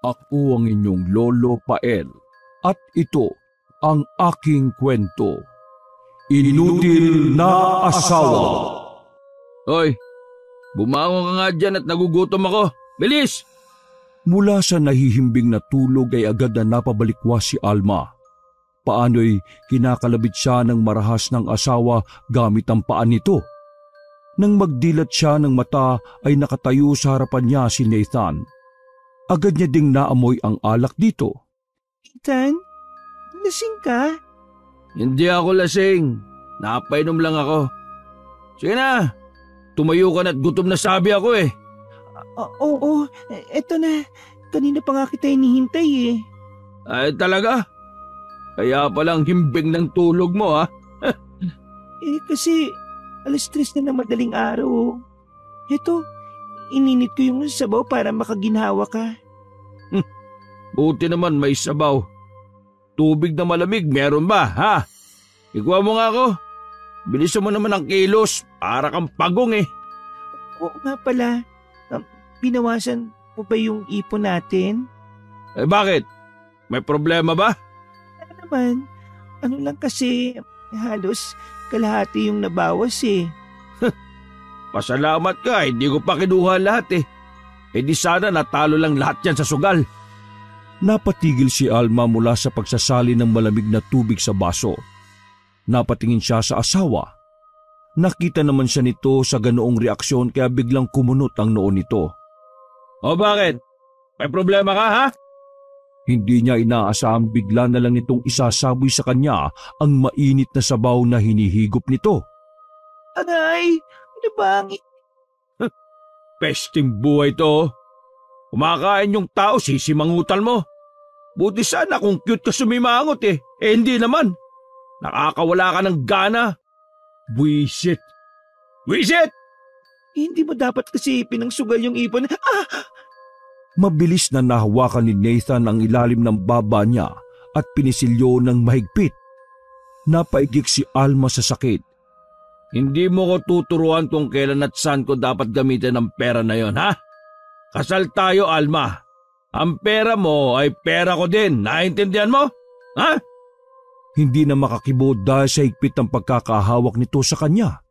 Ako ang inyong Lolo Pael at ito ang aking kwento. Inutil na Asawa. Hoy, bumangon ka nga dyan at nagugutom ako. Bilis! Mula sa nahihimbing na tulog ay agad na napabalikwas si Alma. Paano'y kinakalabit siya ng marahas ng asawa gamit ang paan nito. Nang magdilat siya ng mata ay nakatayo sa harapan niya si Nathan. Agad niya ding naamoy ang alak dito. Nathan, lasing ka? Hindi ako lasing. Napainom lang ako. Sige na, tumayo ka na't gutom na sabi ako eh. Oo, eto na. Kanina pa nga kita hinihintay eh. Ay talaga? Kaya palang himbing ng tulog mo ha? Kasi 3:00 na ng madaling araw. Eto, ininit ko yung sabaw para makaginhawa ka. Buti naman may sabaw. Tubig na malamig meron ba ha? Ikuha mo nga ako. Bilisan mo naman ang kilos para kang pagong eh. Oo nga pala. Binawasan mo ba yung ipon natin? Eh bakit? May problema ba? Ano naman, ano lang kasi halos kalahati yung nabawas eh. Pasalamat ka, hindi ko pa kinuha lahat eh. Eh di sana natalo lang lahat yan sa sugal. Napatigil si Alma mula sa pagsasali ng malamig na tubig sa baso. Napatingin siya sa asawa. Nakita naman siya nito sa ganoong reaksyon kaya biglang kumunot ang noo nito. O bakit? May problema ka ha? Hindi niya inaasahang bigla na lang nitong isasaboy sa kanya ang mainit na sabaw na hinihigop nito. Aray, ano ba ang... Pesting buhay to. Kumakain yung tao, sisimangutan mo. Buti sana kung cute ka sumimangot eh. Eh hindi naman. Nakakawala ka ng gana. Buisit. Buisit! Hindi mo dapat kasi pinangsugal yung ipon. Mabilis na nahawakan ni Nathan ang ilalim ng baba niya at pinisilyo ng mahigpit. Napaigik si Alma sa sakit. Hindi mo ko tuturuan kung kailan at saan ko dapat gamitin ang pera na yon, ha? Kasal tayo, Alma. Ang pera mo ay pera ko din. Naintindihan mo? Ha? Hindi na makakibo dahil sa higpit ng pagkakahawak nito sa kanya.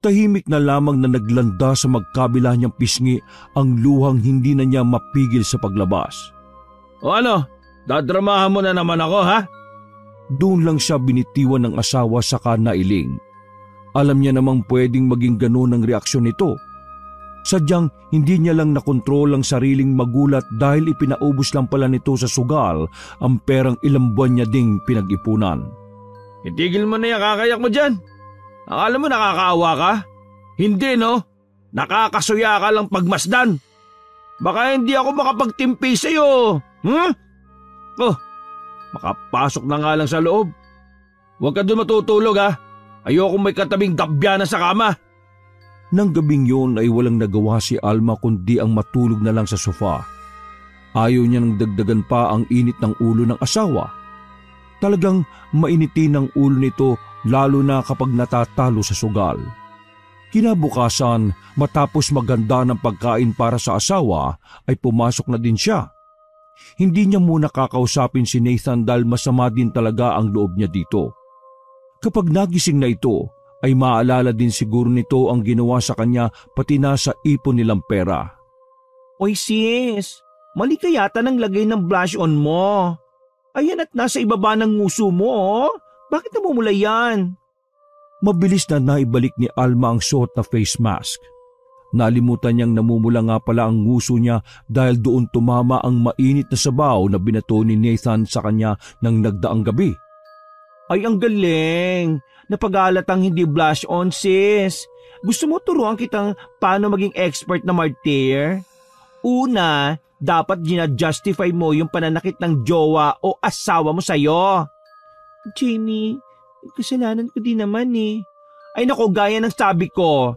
Tahimik na lamang na naglanda sa magkabila niyang pisngi ang luhang hindi na niya mapigil sa paglabas. O ano? Dadramahan mo na naman ako, ha? Doon lang siya binitiwan ng asawa saka nailing. Alam niya namang pwedeng maging ganoon ang reaksyon nito. Sadyang hindi niya lang nakontrol ang sariling magulat dahil ipinaubos lang pala nito sa sugal ang perang ilang buwan niya ding pinag-ipunan. Itigil mo na yung kakayak mo dyan. Akala mo nakakaawa ka? Hindi no? Nakakasuya ka lang pagmasdan. Baka hindi ako makapagtimpi sa'yo. Oh, makapasok na nga lang sa loob. Huwag ka doon matutulog ha. Ayoko may katabing gabyana sa kama. Nang gabing yun ay walang nagawa si Alma kundi ang matulog na lang sa sofa. Ayaw niya nang dagdagan pa ang init ng ulo ng asawa. Talagang mainitin ang ulo nito lalo na kapag natatalo sa sugal. Kinabukasan, matapos maganda ng pagkain para sa asawa, ay pumasok na din siya. Hindi niya muna kakausapin si Nathan dahil masama din talaga ang loob niya dito. Kapag nagising na ito, ay maalala din siguro nito ang ginawa sa kanya pati na sa ipon nilang pera. Oy sis, mali ka yata ng lagay ng blush on mo. Ayan at nasa ibaba ng nguso mo oh. Bakit namumula yan? Mabilis na naibalik ni Alma ang suot na face mask. Nalimutan niyang namumula nga pala ang nguso niya dahil doon tumama ang mainit na sabaw na binato ni Nathan sa kanya ng nagdaang gabi. Ay ang galing! Napagalat ang hindi blush on sis. Gusto mo turuan kitang paano maging expert na martyr? Una, dapat gina-justify mo yung pananakit ng jowa o asawa mo sa'yo. Jamie, kasalanan ko din naman eh. Ay nako, gaya ng sabi ko,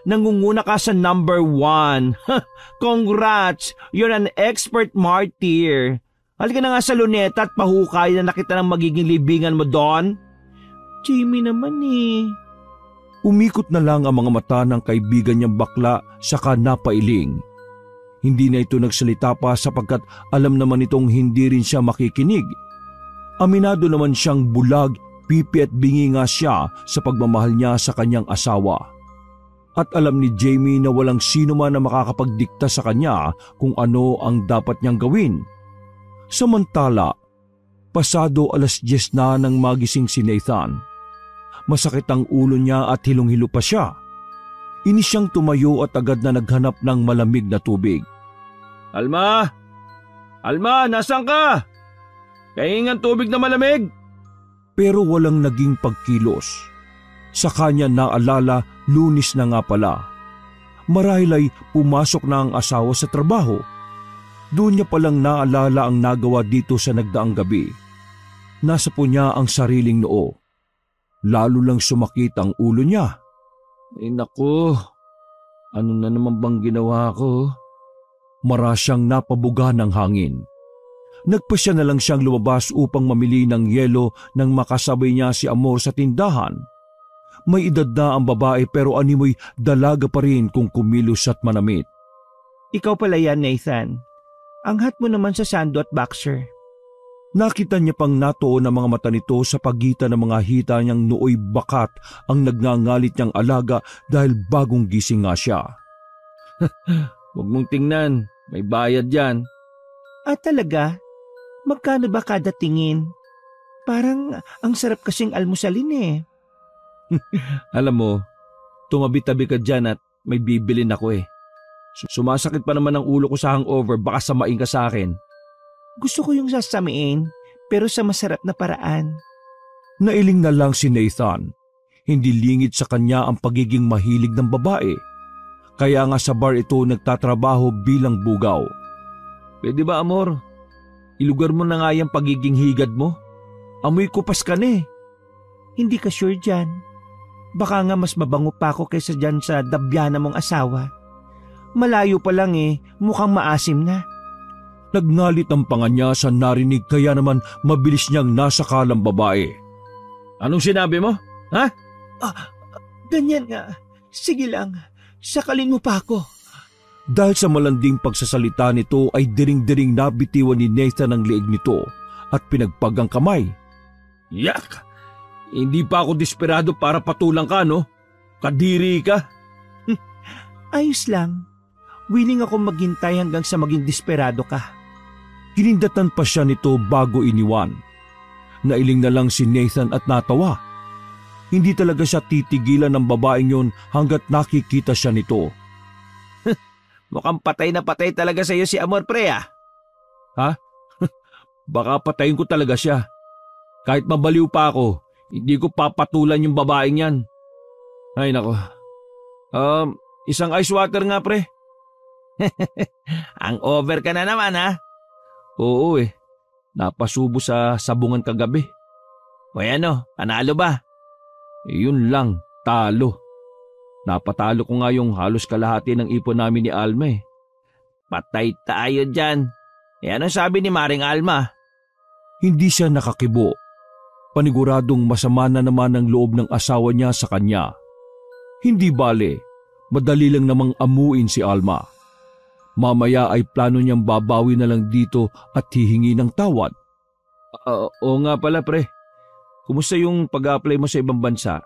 nangunguna ka sa number 1. Congrats, you're an expert martyr. Halika na nga sa luneta at pahukay na nakita ng magiging libingan mo doon. Jamie naman eh. Umikot na lang ang mga mata ng kaibigan niyang bakla saka napailing. Hindi na ito nagsalita pa sapagkat alam naman itong hindi rin siya makikinig. Aminado naman siyang bulag, pipi at bingi nga siya sa pagmamahal niya sa kanyang asawa. At alam ni Jamie na walang sino man na makakapagdikta sa kanya kung ano ang dapat niyang gawin. Samantala, pasado 10:00 na nang magising si Nathan. Masakit ang ulo niya at hilong-hilo pa siya. Inis siyang tumayo at agad na naghanap ng malamig na tubig. Alma! Alma, nasaan ka? Kahingan tubig na malamig. Pero walang naging pagkilos. Sa kanya naalala, Lunes na nga pala. Marahil ay pumasok na ang asawa sa trabaho. Doon niya palang naalala ang nagawa dito sa nagdaang gabi. Nasa po niya ang sariling noo. Lalo lang sumakit ang ulo niya. Ay naku, ano na naman bang ginawa ko? Mara siyang napabuga ng hangin. Nagpasya na lang siyang lumabas upang mamili ng yelo nang makasabay niya si Amor sa tindahan. May edad na ang babae pero animoy dalaga pa rin kung kumilos at manamit. Ikaw pala yan, Nathan. Anghat mo naman sa sando at boxer. Nakita niya pang natuon ang mga mata nito sa pagitan ng mga hita niyang nooy bakat ang nagngangalit niyang alaga dahil bagong gising nga siya. Huwag mong tingnan, may bayad yan. Talaga? Magkano ba kada tingin? Parang ang sarap kasing almusalin eh. Alam mo, tumabi-tabi ka dyan at may bibilin ako eh. Sumasakit pa naman ang ulo ko sa hangover, baka samain ka sa akin. Gusto ko yung sasamiin, pero sa masarap na paraan. Nailing na lang si Nathan. Hindi lingid sa kanya ang pagiging mahilig ng babae. Kaya nga sa bar ito nagtatrabaho bilang bugaw. Pwede ba, Amor? Ilugar mo na nga yung pagiging higad mo. Amoy kupas ka na eh. Hindi ka sure dyan. Baka nga mas mabango pa ako kaysa dyan sa dabyana mong asawa. Malayo pa lang eh, mukhang maasim na. Nagngalit ang panga niya sa narinig kaya naman mabilis niyang nasakal ang babae. Anong sinabi mo? Ha? Ganyan nga. Sige lang, sakalin mo pa ako. Dahil sa malanding pagsasalita nito ay diring-diring nabitiwan ni Nathan ang leeg nito at pinagpag ang kamay. Yak! Hindi pa ako desperado para patulang ka, no? Kadiri ka. Ayos lang. Willing ako maghintay hanggang sa maging desperado ka. Hinindatan pa siya nito bago iniwan. Nailing na lang si Nathan at natawa. Hindi talaga siya titigilan ng babaeng yon hanggat nakikita siya nito. Mukhang patay na patay talaga sa iyo si Amor, pre ah. Ha? Baka patayin ko talaga siya. Kahit mabaliw pa ako, hindi ko papatulan yung babaeng yan. Ay nako. Isang ice water nga, pre. Ang over ka na naman ha? Oo eh. Napasubo sa sabungan kagabi. O ano, panalo ba? Yun lang, talo. Napatalo ko nga yung halos kalahati ng ipon namin ni Alma eh. Patay tayo dyan. Ano sabi ni Maring Alma? Hindi siya nakakibo. Paniguradong masama na naman ang loob ng asawa niya sa kanya. Hindi bale, madali lang namang amuin si Alma. Mamaya ay plano niyang babawi na lang dito at hihingi ng tawad. Oo nga pala pre. Kumusta yung pag-apply mo sa ibang bansa?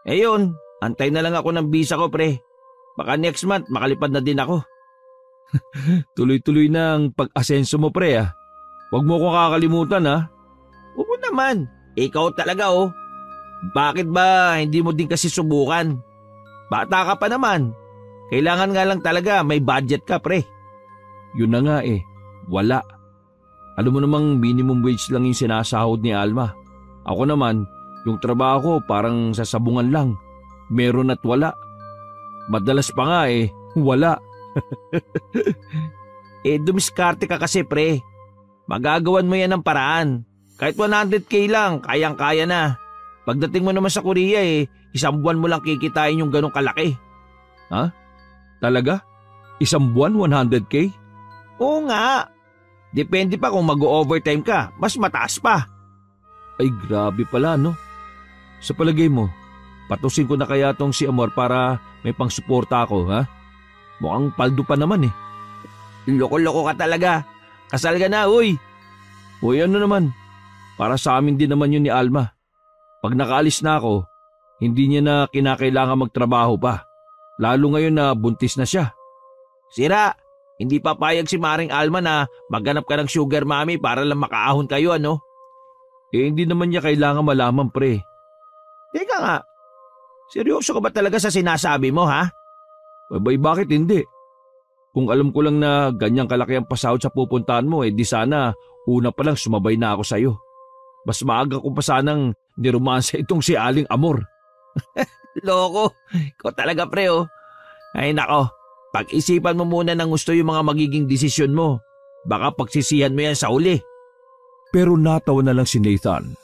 Yun, antay na lang ako ng visa ko pre. Baka next month makalipad na din ako. Tuloy-tuloy na ang pag-asenso mo pre ah. Huwag mo ko kakalimutan ah. Oo naman, ikaw talaga oh. Bakit ba hindi mo din kasi subukan? Bata ka pa naman. Kailangan nga lang talaga may budget ka pre. Yun na nga eh, wala. Alam mo namang minimum wage lang yung sinasahod ni Alma. Ako naman, yung trabaho ko parang sa sabungan lang. Meron at wala. Madalas pa nga eh, wala. Dumiskarte ka kasi pre. Magagawan mo yan ng paraan. Kahit 100k lang, kayang-kaya na. Pagdating mo naman sa Korea isang buwan mo lang kikitain yung ganong kalaki. Ha? Talaga? Isang buwan 100k? Oo nga. Depende pa kung mag-overtime ka, mas mataas pa. Ay grabe pala no. Sa palagay mo, patusin ko na kaya tong si Amor para may pangsuporta ako ha? Mukhang paldo pa naman eh. Loko-loko ka talaga. Kasal ka na, uy. Uy, ano naman? Para sa amin din naman yun ni Alma. Pag nakaalis na ako, hindi niya na kinakailangan magtrabaho pa. Lalo ngayon na buntis na siya. Sira, hindi papayag si Maring Alma na maghanap ka ng sugar mommy para lang makaahon kayo, ano? Hindi naman niya kailangan malaman, pre. Teka nga, seryoso ka ba talaga sa sinasabi mo, ha? Abay, bakit hindi? Kung alam ko lang na ganyang kalaki ang pasahod sa pupuntahan mo, di sana una pa lang sumabay na ako sa'yo. Mas maaga ko pa sanang niromansa itong si Aling Amor. Loko, ikaw talaga pre, oh. Ay nako, pag-isipan mo muna ng gusto yung mga magiging desisyon mo. Baka pagsisihan mo yan sa uli. Pero natawa na lang si Nathan.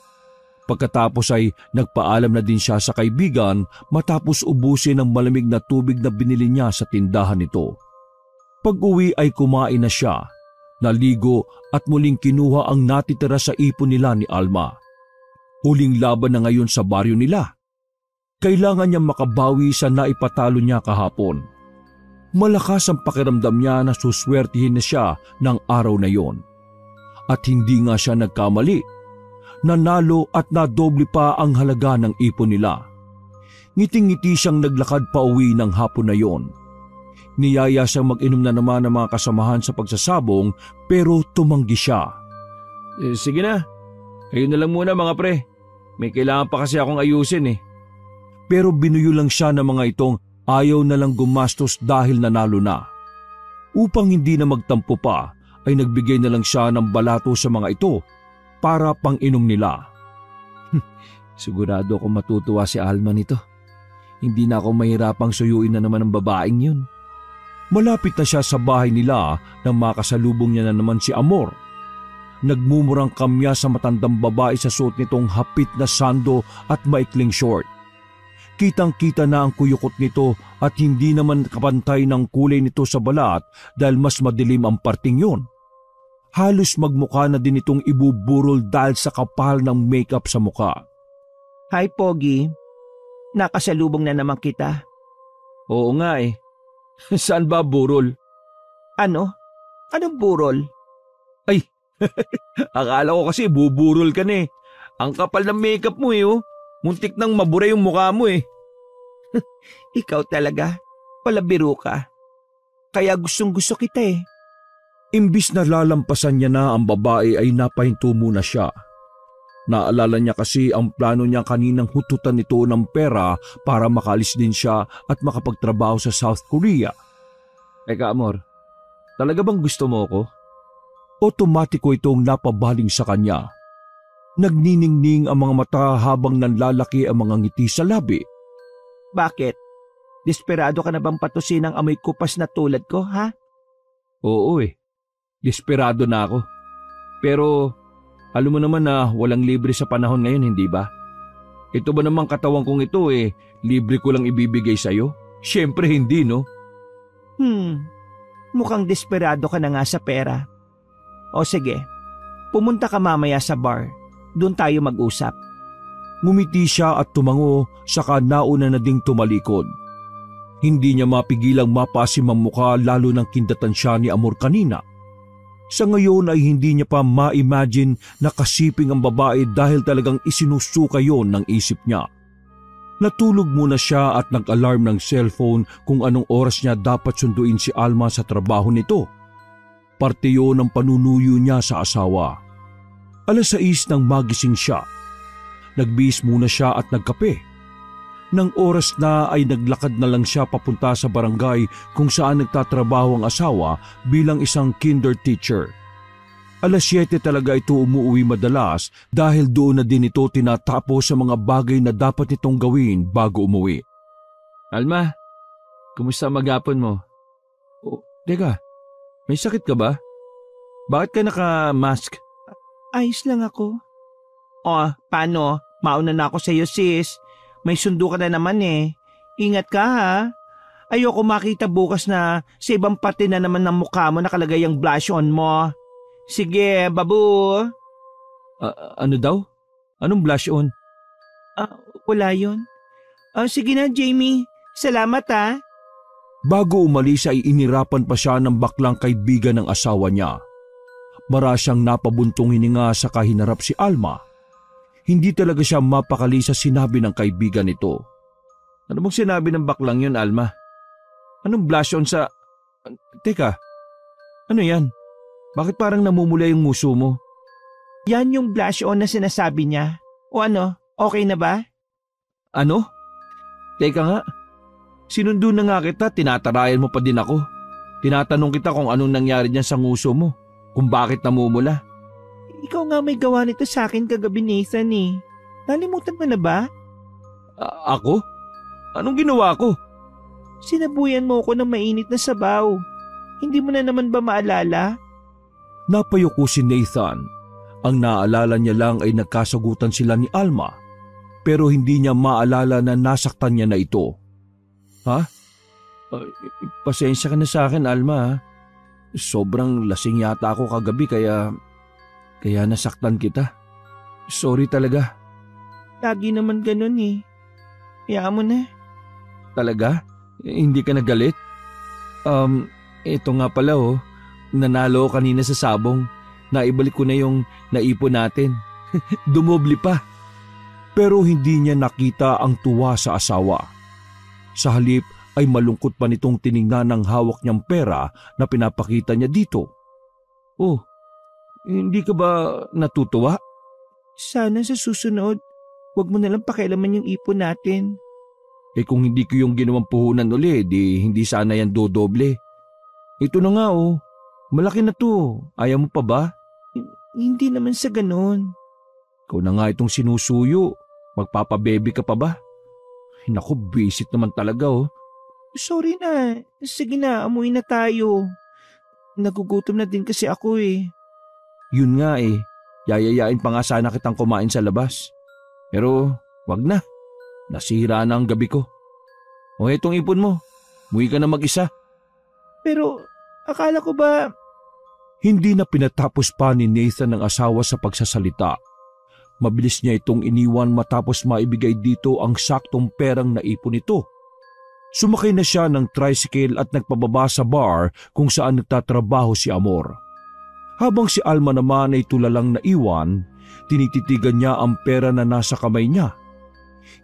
Pagkatapos ay nagpaalam na din siya sa kaibigan matapos ubusin ng malamig na tubig na binili niya sa tindahan nito. Pag-uwi ay kumain na siya, naligo at muling kinuha ang natitira sa ipon nila ni Alma. Huling laban na ngayon sa baryo nila. Kailangan niya makabawi sa naipatalo niya kahapon. Malakas ang pakiramdam niya na suswertihin na siya ng araw na yon. At hindi nga siya nagkamali. Nanalo at nadoble pa ang halaga ng ipon nila. Ngiting-ngiti siyang naglakad pa uwi ng hapon na yon. Niyaya siyang mag-inom na naman ng mga kasamahan sa pagsasabong pero tumanggi siya. Sige na, kayo na lang muna mga pre. May kailangan pa kasi akong ayusin eh. Pero binuyo lang siya ng mga itong ayaw na lang gumastos dahil nanalo na. Upang hindi na magtampo pa, ay nagbigay na lang siya ng balato sa mga ito para pang-inom nila. Sigurado akong matutuwa si Alma nito. Hindi na ako mahirapang suyuin na naman ang babaeng yun. Malapit na siya sa bahay nila nang makasalubong niya na naman si Amor. Nagmumurang kamya sa matandang babae sa suot nitong hapit na sando at maikling short. Kitang-kita na ang kuyukot nito at hindi naman kapantay ng kulay nito sa balat dahil mas madilim ang parting yun. Halos magmukha na din itong ibuburol dahil sa kapal ng makeup sa mukha. Hi, Pogi. Nakasalubong na naman kita. Oo nga eh. Saan ba burol? Ano? Anong burol? Ay, akala ko kasi buburol ka na eh. Ang kapal ng makeup mo eh oh. Muntik nang mabura yung mukha mo eh. Ikaw talaga, palabiro ka. Kaya gustong-gusto kita eh. Imbis na lalampasan niya na ang babae ay napahinto muna siya. Naalala niya kasi ang plano niya kaninang hututan nito ng pera para makalis din siya at makapagtrabaho sa South Korea. Eka Amor, talaga bang gusto mo ako? Otomatiko itong napabaling sa kanya. Nagniningning ang mga mata habang nanlalaki ang mga ngiti sa labi. Bakit? Desperado ka na bang patusin ang amoy kupas na tulad ko, ha? Oo eh. Desperado na ako. Pero alam mo naman na walang libre sa panahon ngayon, hindi ba? Ito ba namang katawan kong ito eh, libre ko lang ibibigay sa'yo? Siyempre hindi, no? Mukhang desperado ka na nga sa pera. O sige, pumunta ka mamaya sa bar. Doon tayo mag-usap. Ngumiti siya at tumango, saka nauna na ding tumalikod. Hindi niya mapigilang mapasim ang mukha lalo nang kindatan siya ni Amor kanina. Sa ngayon ay hindi niya pa ma-imagine na kasiping ang babae dahil talagang isinusuka yon ng isip niya. Natulog muna siya at nag-alarm ng cellphone kung anong oras niya dapat sunduin si Alma sa trabaho nito. Parte yon ng panunuyo niya sa asawa. 6:00 nang magising siya. Nagbihis muna siya at nagkape. Nang oras na ay naglakad na lang siya papunta sa barangay kung saan nagtatrabaho ang asawa bilang isang kinder teacher. 7:00 talaga ito umuwi madalas dahil doon na din ito tinatapos sa mga bagay na dapat itong gawin bago umuwi. Alma, kumusta maghapon mo? Oh, teka, may sakit ka ba? Bakit ka naka-mask? Ayos lang ako. Paano? Mauna na ako sa iyo, sis. May sundo ka na naman eh. Ingat ka ha. Ayoko makita bukas na sa ibang parte na naman ng mukha mo nakalagay ang blush on mo. Sige, babu. Ano daw? Anong blush on? Wala yun. Sige na, Jamie. Salamat ha. Bago umalis ay inirapan pa siya ng baklang kaibigan ng asawa niya. Mara siyang napabuntong hininga sa kahinarap si Alma. Hindi talaga siya mapakali sa sinabi ng kaibigan nito. Ano bang sinabi ng baklang yun, Alma? Anong blush on sa... Teka, ano yan? Bakit parang namumula yung muso mo? Yan yung blush on na sinasabi niya. O ano, okay na ba? Ano? Teka nga, sinundo na nga kita, tinatarayan mo pa din ako. Tinatanong kita kung anong nangyari dyan sa nguso mo, kung bakit namumula. Ikaw nga may gawa nito sa akin kagabi, Nathan eh. Nalimutan mo na ba? Ako? Anong ginawa ko? Sinabuyan mo ako ng mainit na sabaw. Hindi mo na naman ba maalala? Napayuko si Nathan. Ang naalala niya lang ay nagkasagutan sila ni Alma, pero hindi niya maalala na nasaktan niya na ito. Ha? Pasensya ka na sa akin, Alma. Sobrang lasing yata ako kagabi kaya nasaktan kita. Sorry talaga. Lagi naman ganun eh. Hayaan mo na. Talaga? Hindi ka nagalit? Ito nga pala nanalo kanina sa sabong. Naibalik ko na yung naipon natin. Dumobli pa. Pero hindi niya nakita ang tuwa sa asawa. Sa halip ay malungkot pa nitong tiningnan ng hawak niyang pera na pinapakita niya dito. Oh, hindi ka ba natutuwa? Sana sa susunod, wag mo nalang pakialaman yung ipon natin. Kung hindi ko yung ginawang puhunan uli, di hindi sana yan dodoble. Ito na nga malaki na to. Ayaw mo pa ba? Hindi naman sa ganon. Ikaw na nga itong sinusuyo. Magpapabebe ka pa ba? Naku, visit naman talaga Sorry na. Sige na, amuin na tayo. Nagugutom na din kasi ako eh. Yun nga yayayain pa nga sana kitang kumain sa labas. Pero wag na. Nasira na ang gabi ko. Itong ipon mo. Muwi ka na mag-isa. Pero akala ko ba... Hindi na pinatapos pa ni Nathan ang asawa sa pagsasalita. Mabilis niya itong iniwan matapos maibigay dito ang saktong perang naipon nito. Sumakay na siya ng tricycle at nagpababa sa bar kung saan nagtatrabaho si Amor. Habang si Alma naman ay tulalang naiwan, tinititigan niya ang pera na nasa kamay niya.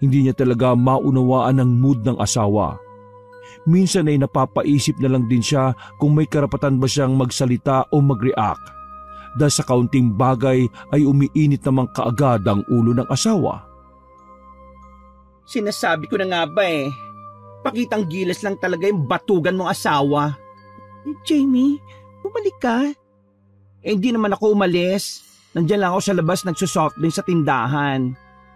Hindi niya talaga maunawaan ang mood ng asawa. Minsan ay napapaisip na lang din siya kung may karapatan ba siyang magsalita o mag-react. Dahil sa kaunting bagay ay umiinit namang kaagad ang ulo ng asawa. Sinasabi ko na nga ba pakitang gilas lang talaga yung batugan mong asawa. Jamie, bumalik ka. Hindi naman ako umalis. Nandiyan lang ako sa labas nagsusoft din sa tindahan.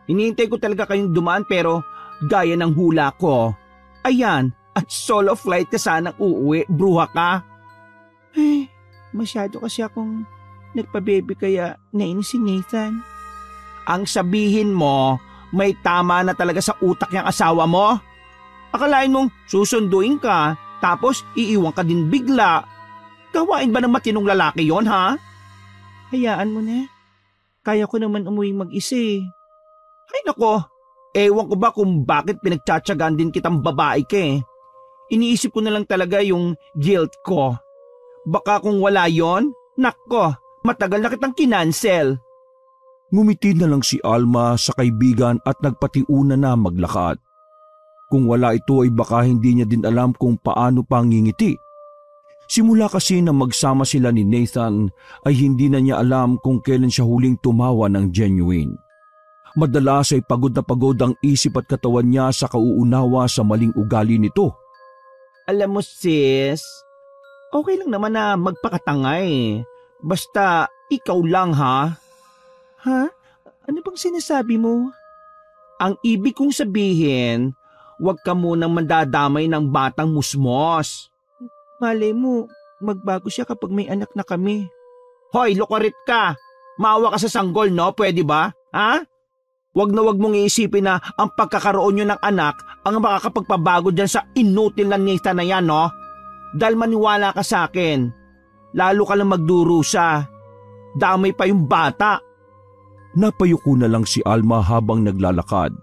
Hinihintay ko talaga kayong dumaan pero gaya ng hula ko. Ayan, at solo flight ka sanang uuwi, bruha ka. Masyado kasi akong nagpabebe kaya nainis si Nathan. Ang sabihin mo, may tama na talaga sa utak niyang asawa mo? Akalain mong susunduin ka tapos iiwan ka din bigla. Gawain ba ng matinong lalaki yon ha? Hayaan mo na. Kaya ko naman umuwi mag-isa eh. Ay nako, ewan ko ba kung bakit pinagtsatsagaan din kitang babae ka eh. Iniisip ko na lang talaga yung guilt ko. Baka kung wala yon, nako, matagal na kitang kinansel. Ngumiti na lang si Alma sa kaibigan at nagpatiuna na maglakad. Kung wala ito ay baka hindi niya din alam kung paano pangingiti. Simula kasi na magsama sila ni Nathan ay hindi na niya alam kung kailan siya huling tumawa ng genuine. Madalas ay pagod na pagod ang isip at katawan niya sa kauunawa sa maling ugali nito. Alam mo sis, okay lang naman na magpakatanga eh. Basta ikaw lang ha. Ha? Ano bang sinasabi mo? Ang ibig kong sabihin, huwag ka munang mandadamay ng batang musmos. Malay mo, magbago siya kapag may anak na kami. Hoy, lukarit ka! Maawa ka sa sanggol, no? Pwede ba? Ha? Huwag na huwag mong iisipin na ang pagkakaroon nyo ng anak ang makakapagpabago dyan sa inutil na Nathan na yan, no? Dahil maniwala ka sa akin, lalo ka lang magdurusa. Damay pa yung bata. Napayuko na lang si Alma habang naglalakad.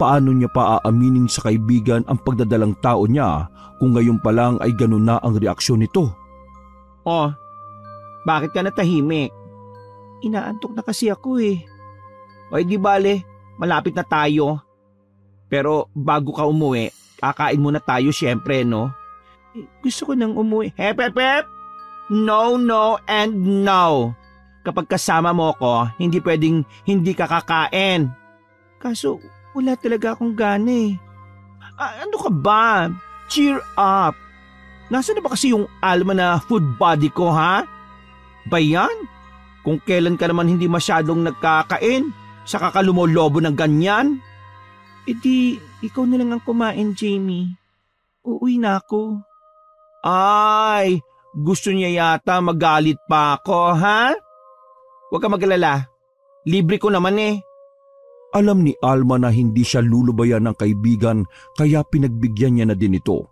paano niya pa aaminin sa kaibigan ang pagdadalang tao niya kung ngayon pa lang ay ganun na ang reaksyon nito? Oh, bakit ka natahimik? Inaantok na kasi ako eh. O di bale, malapit na tayo. Pero bago ka umuwi, kakain muna tayo syempre, no? Gusto ko nang umuwi. Hep, hep, hep! No, no, and no. Kapag kasama mo ko, hindi pwedeng hindi ka kakain. Kaso, wala talaga akong gana eh. Ano ka ba? Cheer up. Nasaan na ba kasi yung Alma na food body ko, ha? Bayan? Kung kailan ka naman hindi masyadong nagkakain, saka ka lumolobo ng ganyan? E di, ikaw na lang ang kumain, Jamie. Uuwi na ako. Ay, gusto niya yata magalit pa ako, ha? Huwag ka magalala. Libre ko naman eh. Alam ni Alma na hindi siya lulubayan ng kaibigan kaya pinagbigyan niya na din ito.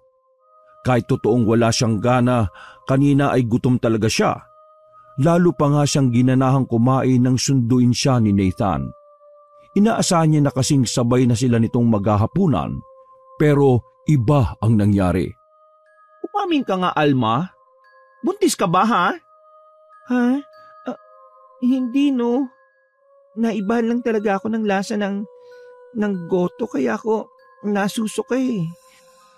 Kahit totoong wala siyang gana, kanina ay gutom talaga siya. Lalo pa nga siyang ginanahang kumain nang sunduin siya ni Nathan. Inaasahan niya na kasing sabay na sila nitong maghahapunan, pero iba ang nangyari. Umamin ka nga, Alma. Buntis ka ba, ha? Ha? Hindi, no. Naibahan lang talaga ako ng lasa ng goto kaya ako nasusuka eh.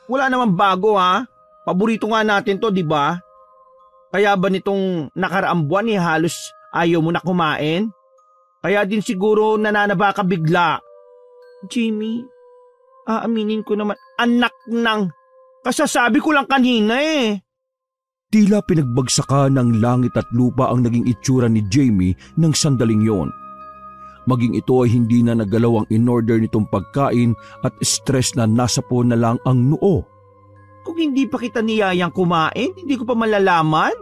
Wala namang bago, ha? Paborito nga natin to, di ba? Kaya ba nitong nakaraang buwan halos ayaw mo na kumain? Kaya din siguro nananaba ka bigla. Jamie, aaminin ko naman, anak ng, kasasabi ko lang kanina eh. Tila pinagbagsakan ng langit at lupa ang naging itsura ni Jamie ng sandaling yon. Maging ito ay hindi na nagalaw ang in-order nitong pagkain at stress na nasa po na lang ang noo. Kung hindi pa kita niyayang kumain, hindi ko pa malalaman.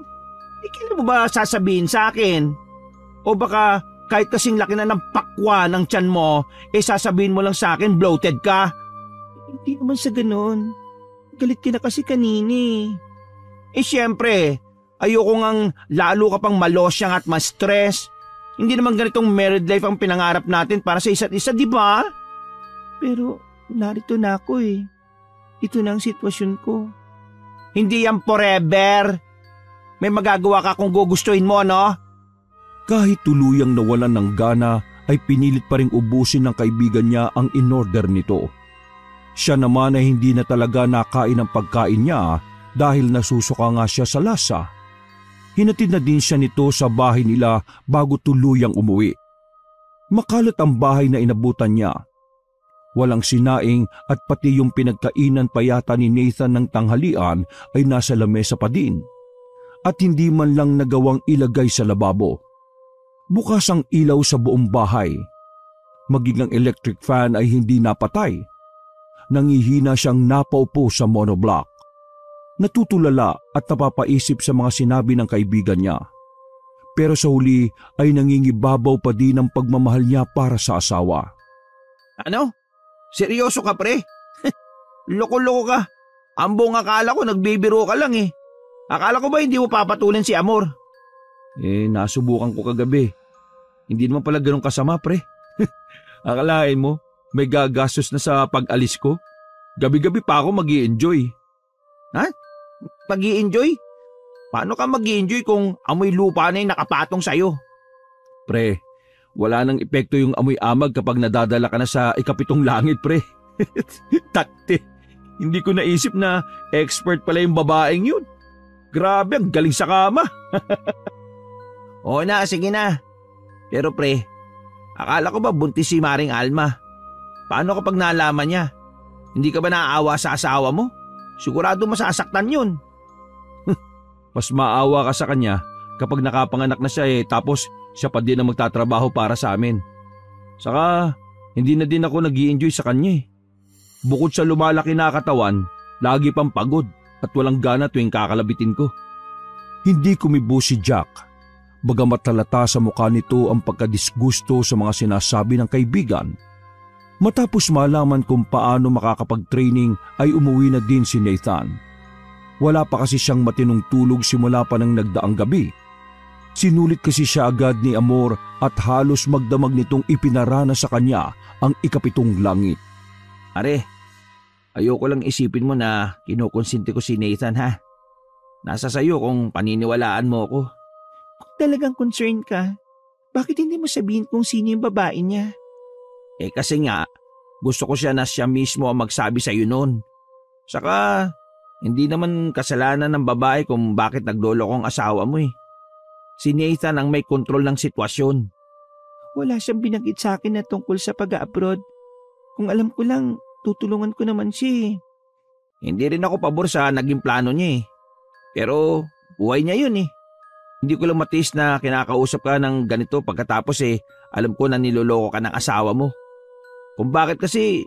Kailan mo ba sasabihin sa akin? O baka kahit kasing laki na ng pakwa ng tiyan mo, sasabihin mo lang sa akin bloated ka? Hindi naman sa ganon. Galit ka na kasi kanini. Siyempre, ayoko ngang lalo ka pang malosyang at ma-stress. Hindi naman ganitong married life ang pinangarap natin para sa isa't isa, di ba? Pero narito na ako eh. Ito na ang sitwasyon ko. Hindi yan forever. May magagawa ka kung gugustuhin mo, no? Kahit tuluyang nawalan ng gana, ay pinilit pa ring ubusin ng kaibigan niya ang in-order nito. Siya naman ay hindi na talaga nakain ang pagkain niya dahil nasusuka nga siya sa lasa. Hinatid na din siya nito sa bahay nila bago tuluyang umuwi. Makalat ang bahay na inabutan niya. Walang sinaing at pati yung pinagkainan pa yata ni Nathan ng tanghalian ay nasa lamesa pa din. At hindi man lang nagawang ilagay sa lababo. Bukas ang ilaw sa buong bahay. Maging ang electric fan ay hindi napatay. Nangihina siyang napaupo sa monoblock. Natutulala at napapaisip sa mga sinabi ng kaibigan niya. Pero sa huli ay nangingibabaw pa din ang pagmamahal niya para sa asawa. Ano? Seryoso ka, pre? Loko-loko ka. Ang buong akala ko nagbibiro ka lang eh. Akala ko ba hindi mo papatulin si Amor? Nasubukan ko kagabi. Hindi naman pala ganun kasama, pre. Akalain mo, may gagastos na sa pag-alis ko. Gabi-gabi pa ako mag-i-enjoy. Ha? Mag-i-enjoy? Paano ka mag-i-enjoy kung amoy lupa na yung nakapatong sa'yo? Pre, wala nang epekto yung amoy amag kapag nadadala ka na sa ikapitong langit, pre. Takte, hindi ko naisip na expert pala yung babaeng yun. Grabe, ang galing sa kama. Oo na, sige na. Pero pre, akala ko ba buntis si Maring Alma? Paano kapag nalaman niya? Hindi ka ba naaawa sa asawa mo? Sigurado masasaktan yun. Mas maawa ka sa kanya kapag nakapanganak na siya tapos siya pa din ang magtatrabaho para sa amin. Saka hindi na din ako nag-i-enjoy sa kanya. Bukod sa lumalaki na katawan, lagi pang pagod at walang gana tuwing kakalabitin ko. Hindi kumibo si Jack. Bagamat halata sa mukha nito ang pagkadisgusto sa mga sinasabi ng kaibigan. Matapos malaman kung paano makakapag-training ay umuwi na din si Nathan. Wala pa kasi siyang matinong tulog simula pa ng nagdaang gabi. Sinulit kasi siya agad ni Amor at halos magdamag nitong ipinarana sa kanya ang ikapitong langit. Are, ayoko lang isipin mo na kinukonsinti ko si Nathan ha. Nasa sayo kung paniniwalaan mo ako. Kung talagang concerned ka, bakit hindi mo sabihin kung sino yung babae niya? Kasi nga, gusto ko siya na siya mismo ang magsabi sa'yo noon. Saka, hindi naman kasalanan ng babae kung bakit nagloloko ang asawa mo eh. Si Nathan ang may kontrol ng sitwasyon. Wala siyang binanggit sa akin na tungkol sa pag-abroad. Kung alam ko lang, tutulungan ko naman siya eh. Hindi rin ako pabor sa naging plano niya eh. Pero buhay niya yun eh. Hindi ko lang matiis na kinakausap ka ng ganito pagkatapos alam ko na niloloko ka ng asawa mo. Kung bakit kasi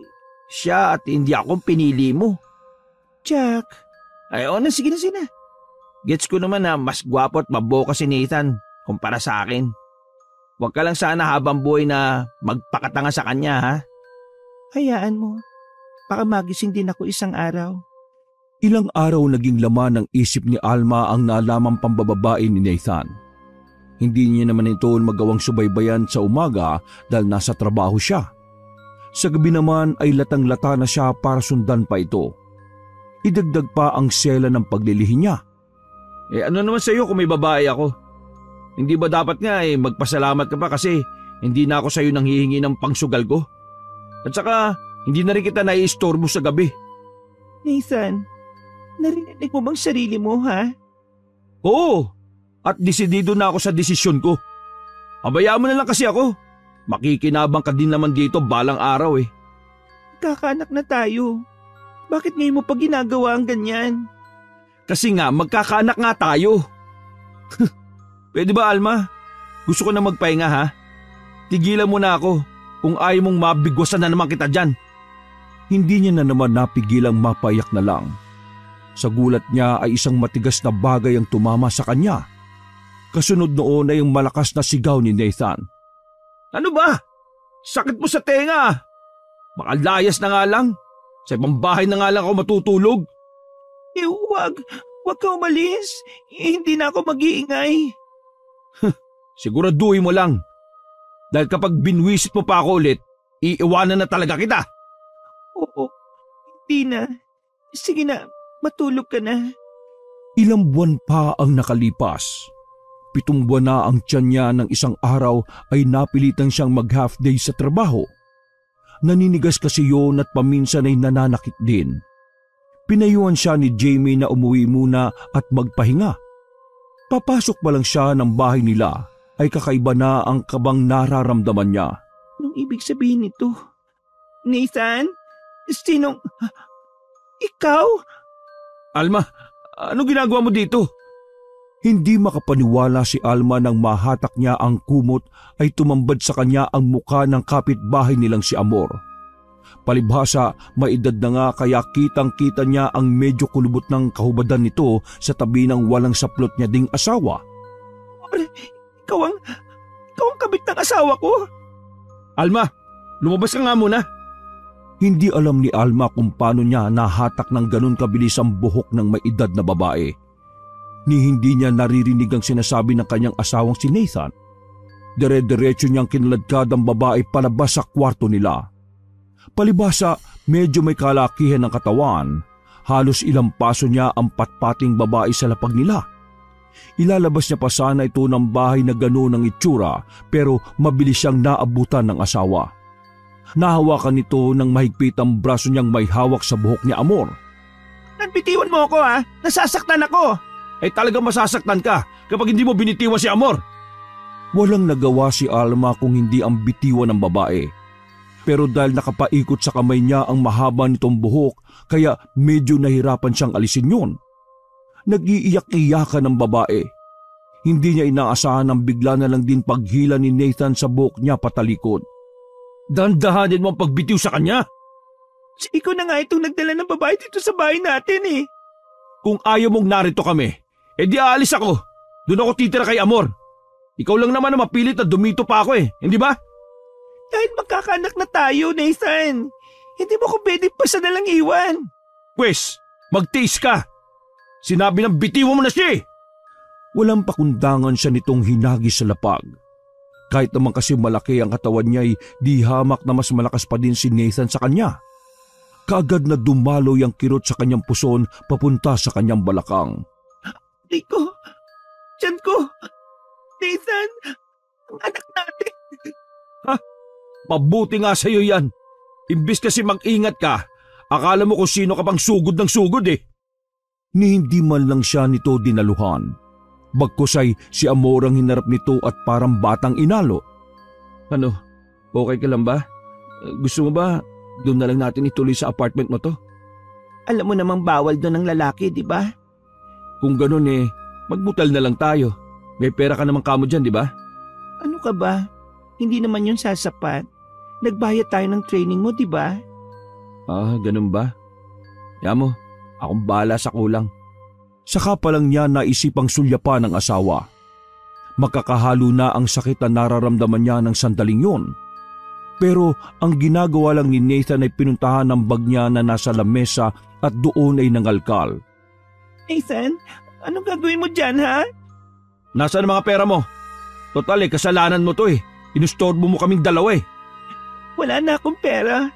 siya at hindi ako pinili mo. Jack. Sige na. Gets ko naman na mas gwapo at maboka si Nathan kumpara sa akin. Huwag ka lang sana habang buhay na magpakatanga sa kanya ha. Hayaan mo. Baka magising din ako isang araw. Ilang araw naging laman ng isip ni Alma ang nalamang pambababae ni Nathan. Hindi niya naman ito magawang subaybayan sa umaga dahil nasa trabaho siya. Sa gabi naman ay latang-lata na siya para sundan pa ito. Idagdag pa ang sela ng paglilihi niya. Ano naman sa'yo kung may babae ako? Hindi ba dapat nga magpasalamat ka pa kasi hindi na ako sa'yo nang hihingi ng pangsugal ko? At saka hindi na rin kita naiistorbo sa gabi. Nathan, narinig mo bang sarili mo ha? Oo, at desidido na ako sa desisyon ko. Habayaan mo na lang kasi ako. Makikinabang ka din naman dito balang araw eh. Kakaanak na tayo. Bakit ngayon mo pa ginagawa ang ganyan? Kasi nga magkakaanak nga tayo. Pwede ba Alma? Gusto ko na magpahinga ha? Tigilan mo na ako kung ayaw mong mabigwasan na naman kita dyan. Hindi niya na naman napigilang mapayak na lang. Sa gulat niya ay isang matigas na bagay ang tumama sa kanya. Kasunod noon ay yung malakas na sigaw ni Nathan. Ano ba? Sakit mo sa tenga. Baka layas na nga lang. Sa ibang bahay na nga lang ako matutulog. Wag ka umalis. Hindi na ako mag-iingay. Siguraduhin mo lang. Dahil kapag binwisit mo pa ako ulit, iiwanan na talaga kita. Oo, hindi na. Sige na, matulog ka na. Ilang buwan pa ang nakalipas. 7 buwan na ang tiyan niya ng isang araw ay napilitan siyang mag-half day sa trabaho. Naninigas kasi yun at paminsan ay nananakit din. Pinayuhan siya ni Jamie na umuwi muna at magpahinga. Papasok pa lang siya ng bahay nila ay kakaiba na ang kabang nararamdaman niya. Anong ibig sabihin nito? Nathan? Sinong... Ikaw? Alma, ano ginagawa mo dito? Hindi makapaniwala si Alma nang mahatak niya ang kumot ay tumambad sa kanya ang muka ng kapitbahay nilang si Amor. Palibhasa, may edad na nga kaya kitang-kita niya ang medyo kulubot ng kahubadan nito sa tabi ng walang saplot niya ding asawa. Ikaw ang kabit ng asawa ko? Alma, lumabas ka nga muna. Hindi alam ni Alma kung paano niya nahatak ng ganun kabilis ang buhok ng may edad na babae. Ni hindi niya naririnig ang sinasabi ng kanyang asawang si Nathan. Dire-diretso niyang kinaladkad ang babae palabas sa kwarto nila. Palibhasa, medyo may kalakihan ng katawan. Halos ilang paso niya ang patpating babae sa lapag nila. Ilalabas niya pa sana ito ng bahay na gano'n ang itsura pero mabilis siyang naabutan ng asawa. Nahawakan nito ng mahigpit ang braso niyang may hawak sa buhok ni Amor. Bitiwan mo ako ha? Nasasaktan ako! Talagang masasaktan ka kapag hindi mo binitiwan si Amor. Walang nagawa si Alma kung hindi ang bitiwan ng babae. Pero dahil nakapaikot sa kamay niya ang mahaba nitong buhok, kaya medyo nahirapan siyang alisin yun. Nag-iiyak-iyakan ng babae. Hindi niya inaasahan ang bigla na lang din paghila ni Nathan sa buhok niya patalikod. Dahan-dahanin mo ang pagbitiw sa kanya. Ikaw na nga itong nagdala ng babae dito sa bahay natin eh. Kung ayaw mong narito kami, di aalis ako. Doon ako titira kay Amor. Ikaw lang naman na mapilit na dumito pa ako hindi ba? Dahil magkakaanak na tayo, Nathan. Hindi mo ko pwede pa sa nalang iwan. Pwes, magtiis ka. Sinabi ng bitiwan mo na siya Walang pakundangan siya nitong hinagi sa lapag. Kahit naman kasi malaki ang katawan niya di hamak na mas malakas pa din si Nathan sa kanya. kaagad na dumaloy ang kirot sa kanyang puson papunta sa kanyang balakang. Rico, tiyan ko, Nathan, ang anak natin. Mabuti nga sa'yo yan. Imbis kasi mag-ingat ka, akala mo kung sino ka pang sugod ng sugod eh. Ni hindi man lang siya nito dinaluhan. Bagkus ay si Amor ang hinarap nito at parang batang inalo. Ano, okay ka lang ba? Gusto mo ba doon na lang natin ituloy sa apartment mo to? Alam mo namang bawal doon ng lalaki, di ba? Kung ganun eh, magbutal na lang tayo. May pera ka naman kamo dyan, di ba? Ano ka ba? Hindi naman yun sasapat. Nagbayad tayo ng training mo, di ba? Ah, ganun ba? Yamo, akong bahala sa kulang. Saka pa lang niya naisipang sulyapan ng asawa. Magkakahalo na ang sakit na nararamdaman niya ng sandaling yun. Pero ang ginagawa lang ni Nathan ay pinuntahan ng bag niya na nasa lamesa at doon ay nangalkal. Nathan, anong gagawin mo dyan, ha? Nasaan ang mga pera mo? Total eh, kasalanan mo to eh. Inustorbo mo kaming dalawa eh. Wala na akong pera.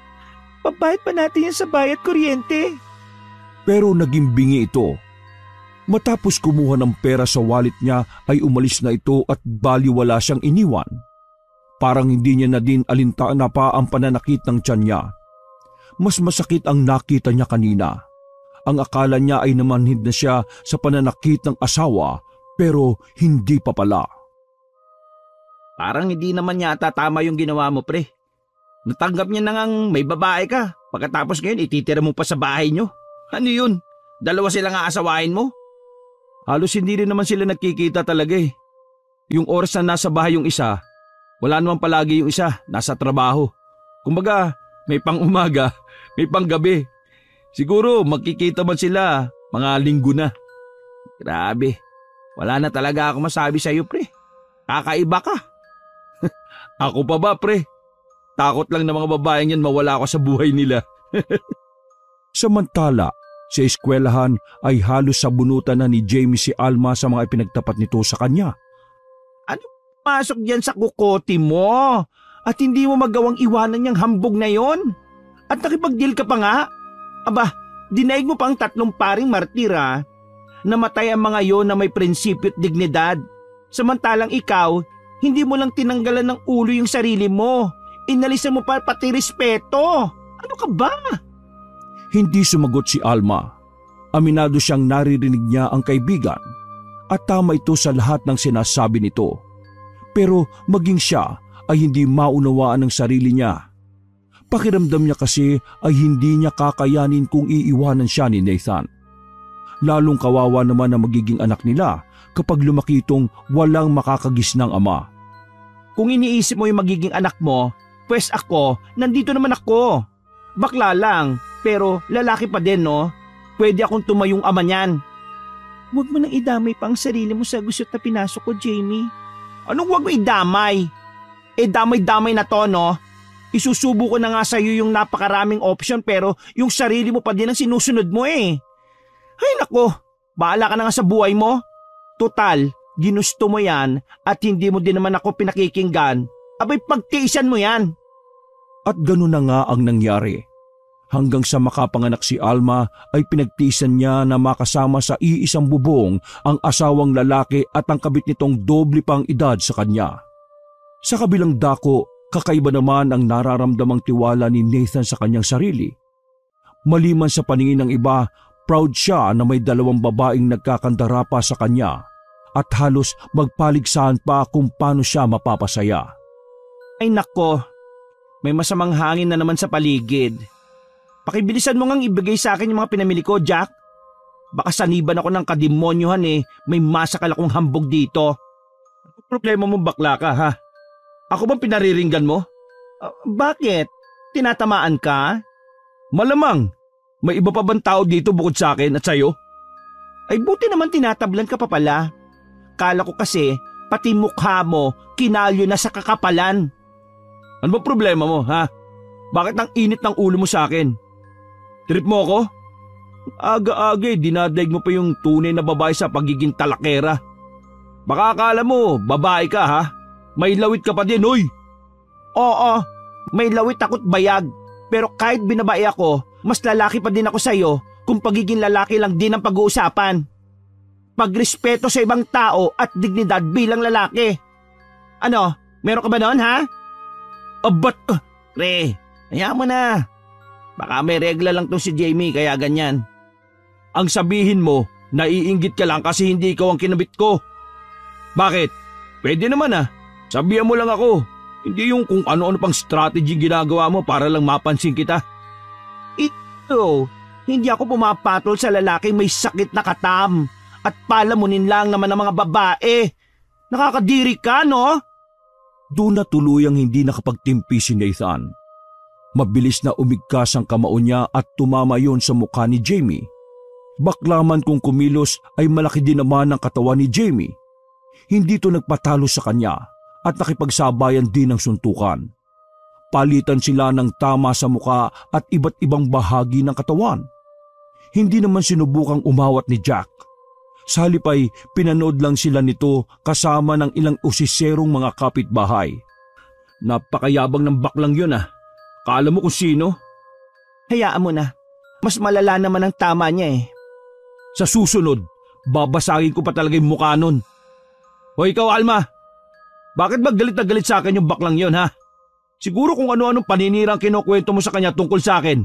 Pabayad pa natin yan sa bayad kuryente. Pero naging bingi ito. Matapos kumuha ng pera sa wallet niya ay umalis na ito at baliwala siyang iniwan. Parang hindi niya na din alintana pa ang pananakit ng tiyan niya. Mas masakit ang nakita niya kanina. Ang akala niya ay namanhid na siya sa pananakit ng asawa pero hindi pa pala. Parang hindi naman yata tama yung ginawa mo, pre. Natanggap niya na ngang may babae ka. Pagkatapos ngayon ititira mo pa sa bahay niyo. Ano yun? Dalawa silang aasawain mo? Halos hindi rin naman sila nagkikita talaga eh. Yung oras na nasa bahay yung isa, wala naman palagi yung isa, nasa trabaho. Kumbaga, may pang umaga, may pang gabi. Siguro magkikita man sila, mga linggo na. Grabe, wala na talaga ako masabi sa'yo, pre. Kakaiba ka. Ako pa ba, pre? Takot lang na mga babaeng yan mawala ako sa buhay nila. Samantala, sa eskwelahan ay halos sabunutan na ni Jamie si Alma sa mga ipinagtapat nito sa kanya. Ano pasok diyan sa kukote mo? At hindi mo magawang iwanan yung hambog na yon? At nakipag-deal ka pa nga? Aba, dinaig mo pa ang 3 paring martira. Namatay ang mga yon na may prinsipyo at dignidad. Samantalang ikaw, hindi mo lang tinanggalan ng ulo yung sarili mo. Inalisan mo pa pati respeto. Ano ka ba? Hindi sumagot si Alma. Aminado siyang naririnig niya ang kaibigan at tama ito sa lahat ng sinasabi nito. Pero maging siya ay hindi maunawaan ng sarili niya. Pakiramdam niya kasi ay hindi niya kakayanin kung iiwanan siya ni Nathan. Lalong kawawa naman ang magiging anak nila kapag lumaki itong walang makakagisnang ama. Kung iniisip mo yung magiging anak mo, pues ako, nandito naman ako. Bakla lang, pero lalaki pa din, no? Pwede akong tumayong ama niyan. Huwag mo nang idamay pa ang sarili mo sa gusot na pinasok ko, Jamie. Anong huwag mo idamay? Damay-damay na to, no? Isusubo ko na nga sa'yo yung napakaraming option pero yung sarili mo pa din ang sinusunod mo eh. Ay nako, bahala ka na nga sa buhay mo. Total, ginusto mo yan at hindi mo din naman ako pinakikinggan. Abay pagtiisan mo yan. At gano'n na nga ang nangyari. Hanggang sa makapanganak si Alma ay pinagtiisan niya na makasama sa iisang bubong ang asawang lalaki at ang kabit nitong doble pang edad sa kanya. Sa kabilang dako, kakaiba naman ang nararamdamang tiwala ni Nathan sa kanyang sarili. Maliman sa paningin ng iba, proud siya na may 2 babaeng nagkakandara pa sa kanya at halos magpaligsahan pa kung paano siya mapapasaya. Ay nako, may masamang hangin na naman sa paligid. Pakibilisan mo ngang ibigay sa akin yung mga pinamili ko, Jack. Baka saniban ako ng kademonyohan eh, may masakal akong hambog dito. Ano problema mo bakla ka ha? Ako bang pinariringgan mo? Bakit? Tinatamaan ka? Malamang, may iba pa bang tao dito bukod sa akin at sa'yo? Ay buti naman tinatablan ka pa pala. Kala ko kasi, pati mukha mo, kinalyo na sa kakapalan. Ano ba problema mo ha? Bakit ang init ng ulo mo sa akin? Trip mo ako? Aga-aga dinadaig mo pa yung tunay na babae sa pagiging talakera. Baka akala mo, babae ka ha? May lawit ka pa din, oy! Oo, may lawit ako't bayag. Pero kahit binabae ako, mas lalaki pa din ako sa'yo kung pagiging lalaki lang din ang pag-uusapan. Pagrespeto sa ibang tao at dignidad bilang lalaki. Ano, meron ka ba noon, ha? Pre, hayaan mo na. Baka may regla lang tong si Jamie kaya ganyan. Ang sabihin mo, naiinggit ka lang kasi hindi ikaw ang kinabit ko. Bakit? Pwede naman Sabihan mo lang ako. Hindi yung kung ano-ano pang strategy ginagawa mo para lang mapansin kita. Ito, hindi ako pumapatol sa lalaking may sakit na katam at palamunin lang naman ng mga babae. Nakakadiri ka, no? Doon na tuluyang hindi nakapagtimpi si Nathan. Mabilis na umigkas ang kamao niya at tumama yon sa mukha ni Jamie. Baklaman kung kumilos ay malaki din naman ang katawan ni Jamie. Hindi to nagpatalo sa kanya at nakipagsabayan din ng suntukan. Palitan sila ng tama sa mukha at iba't ibang bahagi ng katawan. Hindi naman sinubukang umawat ni Jack. Sa halip ay pinanood lang sila nito kasama ng ilang usiserong mga kapitbahay. Napakayabang ng baklang yun Kala mo kung sino? Hayaan mo na. Mas malala naman ang tama niya eh. Sa susunod, babasagin ko pa talaga yung mukha nun. Hoy ikaw Alma, bakit ba galit na galit sa akin yung baklang yun Siguro kung ano-anong paninirang kinukwento mo sa kanya tungkol sa akin.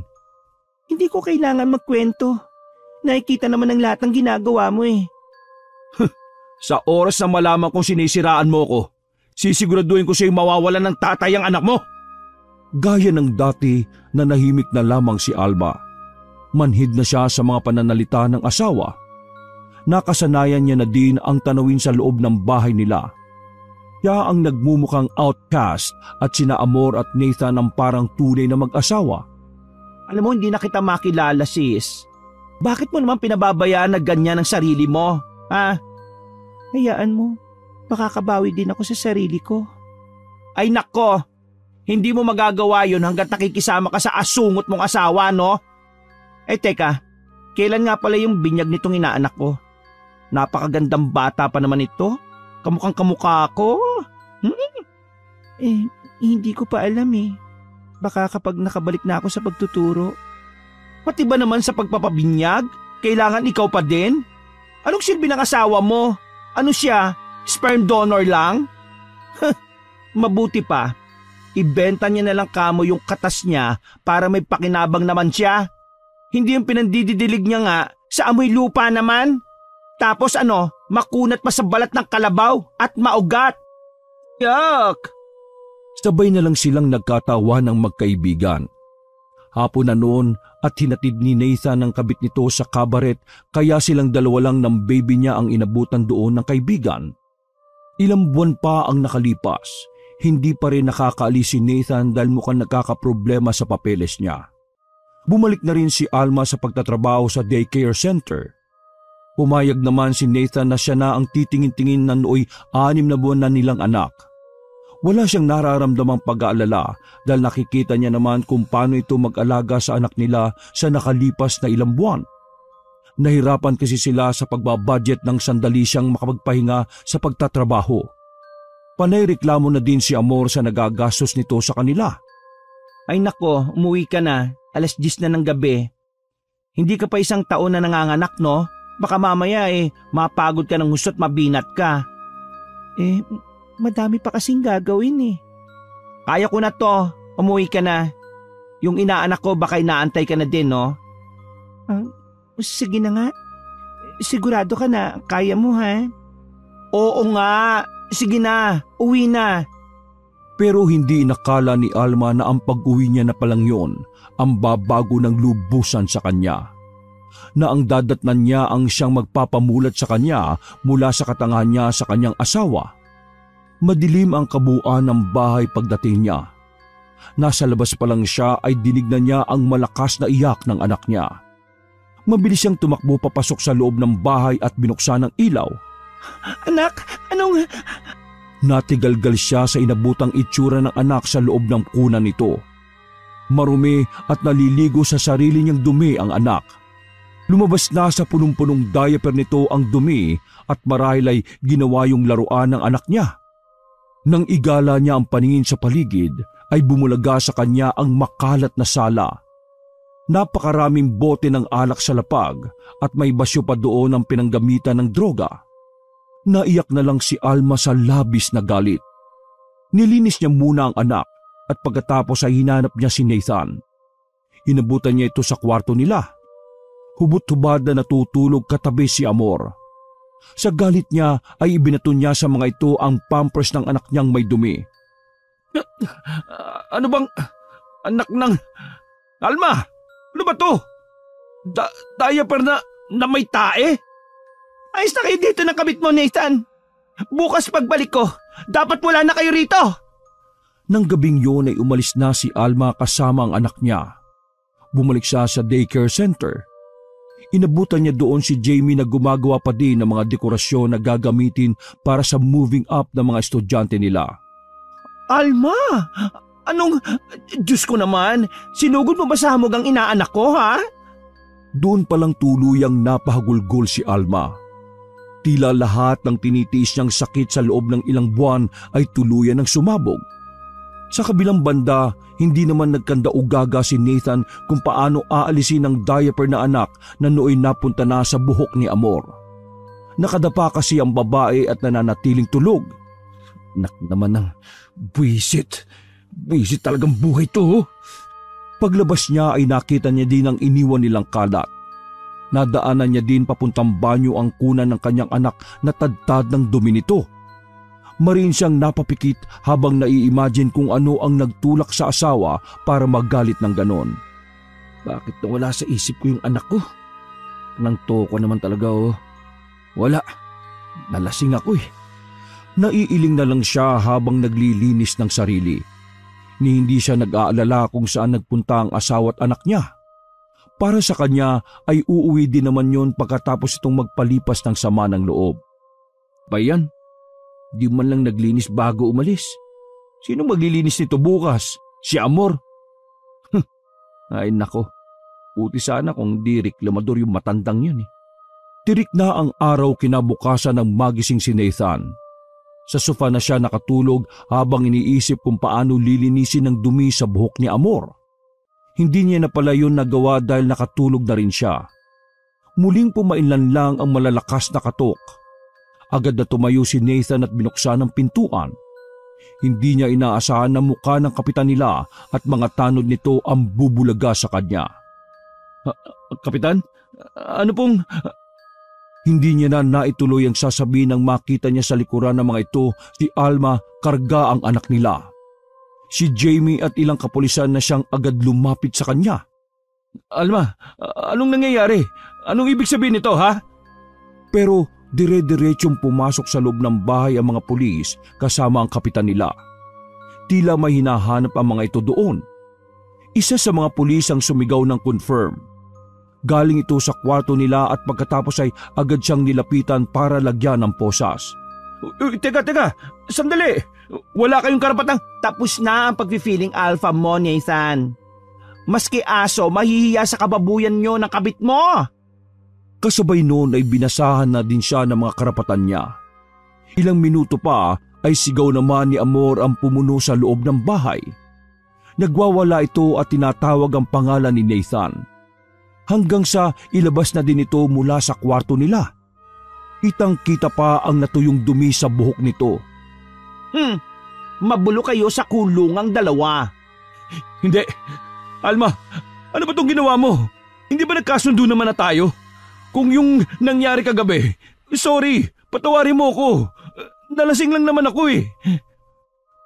Hindi ko kailangan magkwento. Nakikita naman ang lahat ng ginagawa mo eh. Sa oras na malaman kung sinisiraan mo ko, sisiguraduhin ko sa'yo mawawalan ng tatay ang anak mo. Gaya ng dati na nahimik na lamang si Alma. Manhid na siya sa mga pananalita ng asawa. Nakasanayan niya na din ang tanawin sa loob ng bahay nila. Kaya ang nagmumukhang outcast at sina Amor at Nathan ang parang tunay na mag-asawa. Alam mo, hindi na kita makilala, sis. Bakit mo naman pinababayaan na ganyan ang sarili mo, Hayaan mo, makakabawi din ako sa sarili ko. Ay nako, hindi mo magagawa yun hanggat nakikisama ka sa asungot mong asawa, no? Teka, kailan nga pala yung binyag nitong inaanak ko? Napakagandang bata pa naman ito. Kamukhang kamukha ko. Hindi ko pa alam eh. Baka kapag nakabalik na ako sa pagtuturo. Pati ba naman sa pagpapabinyag? Kailangan ikaw pa din? Anong silbi ng asawa mo? Ano siya? Sperm donor lang? Mabuti pa. Ibenta niya na lang kamo yung katas niya para may pakinabang naman siya. Hindi yung pinandididilig niya nga sa amoy lupa naman. Tapos makunat pa sa balat ng kalabaw at maugat. Yuck! Sabay na lang silang nagkatawa ng magkaibigan. Hapon na noon at hinatid ni Nathan ang kabit nito sa kabaret kaya silang dalawa lang ng baby niya ang inabutan doon ng kaibigan. Ilang buwan pa ang nakalipas, hindi pa rin nakakaalis si Nathan dahil mukhang nagkakaproblema sa papeles niya. Bumalik na rin si Alma sa pagtatrabaho sa daycare center. Pumayag naman si Nathan na siya na ang titingin-tingin na nooy 6 na buwan na nilang anak. Wala siyang nararamdamang pag-aalala dahil nakikita niya naman kung paano ito mag-alaga sa anak nila sa nakalipas na ilang buwan. Nahirapan kasi sila sa pagbabudget ng sandali siyang makapagpahinga sa pagtatrabaho. Panay reklamo na din si Amor sa nagagastos nito sa kanila. Ay nako, umuwi ka na. 10:00 na ng gabi. Hindi ka pa 1 taon na nanganganak, no? Baka mamaya mapagod ka ng gusto't mabinat ka. Madami pa kasing gagawin eh. Kaya ko na to, umuwi ka na. Yung inaanak ko baka inaantay ka na din, no? Sige na nga. Sigurado ka na, kaya mo ha? Oo nga, sige na, uwi na. Pero hindi inakala ni Alma na ang pag-uwi niya na palang yon ang babago ng lubusan sa kanya. Na ang dadatnan niya ang siyang magpapamulat sa kanya mula sa katangahan niya sa kanyang asawa. Madilim ang kabuuan ng bahay pagdating niya. Nasa labas pa lang siya ay dinig na niya ang malakas na iyak ng anak niya. Mabilis siyang tumakbo papasok sa loob ng bahay at binuksan ang ilaw. Anak, anong... Natigalgal siya sa inabutang itsura ng anak sa loob ng kunan nito. Marumi at naliligo sa sarili niyang dumi ang anak. Lumabas na sa punong-punong diaper nito ang dumi at marahil ay ginawa yung laruan ng anak niya. Nang igala niya ang paningin sa paligid ay bumulaga sa kanya ang makalat na sala. Napakaraming bote ng alak sa lapag at may basyo pa doon ang pinanggamitan ng droga. Naiyak na lang si Alma sa labis na galit. Nilinis niya muna ang anak at pagkatapos ay hinanap niya si Nathan. Inabutan niya ito sa kwarto nila. Hubot-hubad na natutulog katabi si Amor. Sa galit niya ay ibinato niya sa mga ito ang pampers ng anak niyang may dumi. Ano bang anak ng... Alma! Ano ba to? Diaper na may tae? Ayos na kayo dito ng kabit mo, Nathan. Bukas pagbalik ko, dapat wala na kayo rito. Nang gabing yun ay umalis na si Alma kasama ang anak niya. Bumalik siya sa daycare center. Inabutan niya doon si Jamie na gumagawa pa din ng mga dekorasyon na gagamitin para sa moving up ng mga estudyante nila. Alma! Anong... Diyos ko naman, sinugod mo ba sa hamog ang inaanak ko, ha? Doon palang tuluyang napahagulgol si Alma. Tila lahat ng tinitiis niyang sakit sa loob ng ilang buwan ay tuluyan ng sumabog. Sa kabilang banda, hindi naman nagkanda-ugaga si Nathan kung paano aalisin ang diaper na anak na nooy napunta na sa buhok ni Amor. Nakadapa kasi ang babae at nananatiling tulog. Nak naman ng buwisit. Buwisit talagang buhay to. Paglabas niya ay nakita niya din ang iniwan nilang kalat. Nadaanan niya din papuntang banyo ang kunan ng kanyang anak na tadtad ng dumi nito. Marin siyang napapikit habang nai-imagine kung ano ang nagtulak sa asawa para magalit ng ganon. Bakit nawala sa isip ko yung anak ko? Nang toko naman talaga Wala, nalasing ako eh. Naiiling na lang siya habang naglilinis ng sarili. Ni hindi siya nag-aalala kung saan nagpunta ang asawa at anak niya. Para sa kanya ay uuwi din naman yon pagkatapos itong magpalipas ng sama ng loob. Bayan, di man lang naglinis bago umalis. Sino maglilinis nito bukas? Si Amor? Ay nako, puti sana kung di reklamador yung matandang yun eh. Tirik na ang araw kinabukasan ng magising si Nathan. Sa sofa na siya nakatulog habang iniisip kung paano lilinisin ng dumi sa buhok ni Amor. Hindi niya na pala yun nagawa dahil nakatulog na rin siya. Muling pumainlan lang ang malalakas na katok. Agad na tumayo si Nathan at binuksan ang pintuan. Hindi niya inaasahan na mukha ng kapitan nila at mga tanod nito ang bubulaga sa kanya. Kapitan, ano pong... Hindi niya na naituloy ang sasabihin nang makita niya sa likuran ng mga ito si Alma karga ang anak nila. Si Jamie at ilang kapulisan na siyang agad lumapit sa kanya. Alma, anong nangyayari? Anong ibig sabihin nito, ha? Pero dire-diretsong pumasok sa loob ng bahay ang mga pulis kasama ang kapitan nila. Tila may hinahanap ang mga ito doon. Isa sa mga pulis ang sumigaw ng confirm. Galing ito sa kwarto nila at pagkatapos ay agad siyang nilapitan para lagyan ng posas. Teka, sandali! Wala kayong karapatang... Tapos na ang pag-feeling alpha mo, Nathan. Maski aso, mahihiya sa kababuyan nyo ng kabit mo. Kasabay noon ay binasahan na din siya ng mga karapatan niya. Ilang minuto pa ay sigaw naman ni Amor ang pumuno sa loob ng bahay. Nagwawala ito at tinatawag ang pangalan ni Nathan. Hanggang sa ilabas na din ito mula sa kwarto nila. Kitang-kita pa ang natuyong dumi sa buhok nito. Mabulo kayo sa kulungang dalawa. Hindi. Alma, ano ba itong ginawa mo? Hindi ba nagkasundo naman na tayo? Kung yung nangyari kagabi, sorry, patawarin mo ako. Nalasing lang naman ako eh.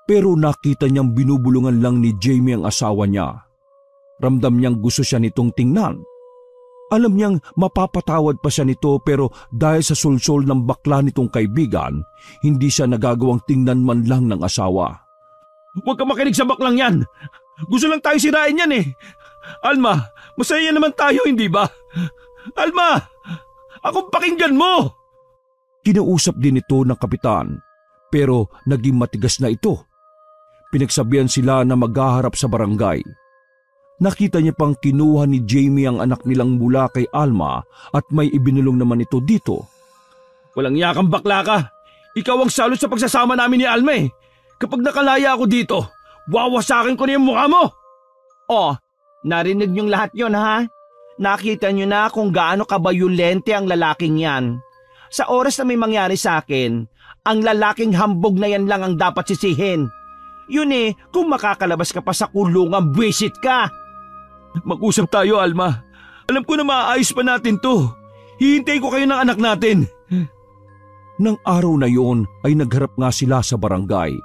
Pero nakita niyang binubulungan lang ni Jamie ang asawa niya. Ramdam niyang gusto siya nitong tingnan. Alam niyang mapapatawad pa siya nito pero dahil sa sulsol ng bakla nitong kaibigan, hindi siya nagagawang tingnan man lang ng asawa. Huwag ka makinig sa baklang yan. Gusto lang tayo sirain yan eh. Alma, masaya naman tayo, hindi ba? Alma, akong pakinggan mo! Kinausap din ito ng kapitan pero naging matigas na ito. Pinagsabihan sila na maghaharap sa barangay. Nakita niya pang kinuha ni Jamie ang anak nilang mula kay Alma at may ibinulong naman ito dito. Walang yakang bakla ka. Ikaw ang salot sa pagsasama namin ni Alma eh. Kapag nakalaya ako dito, wawasakin ko na yung mukha mo. Oh, Narinig niyong lahat yon, ha? Nakita niyo na kung gaano kabayulente ang lalaking yan. Sa oras na may mangyari sa akin, ang lalaking hambog na yan lang ang dapat sisihin. Yun kung makakalabas ka pa sa kulungan, buwisit ka. Mag-usap tayo, Alma. Alam ko na maayos pa natin to. Hihintay ko kayo ng anak natin. Nang araw na yon ay nagharap nga sila sa barangay.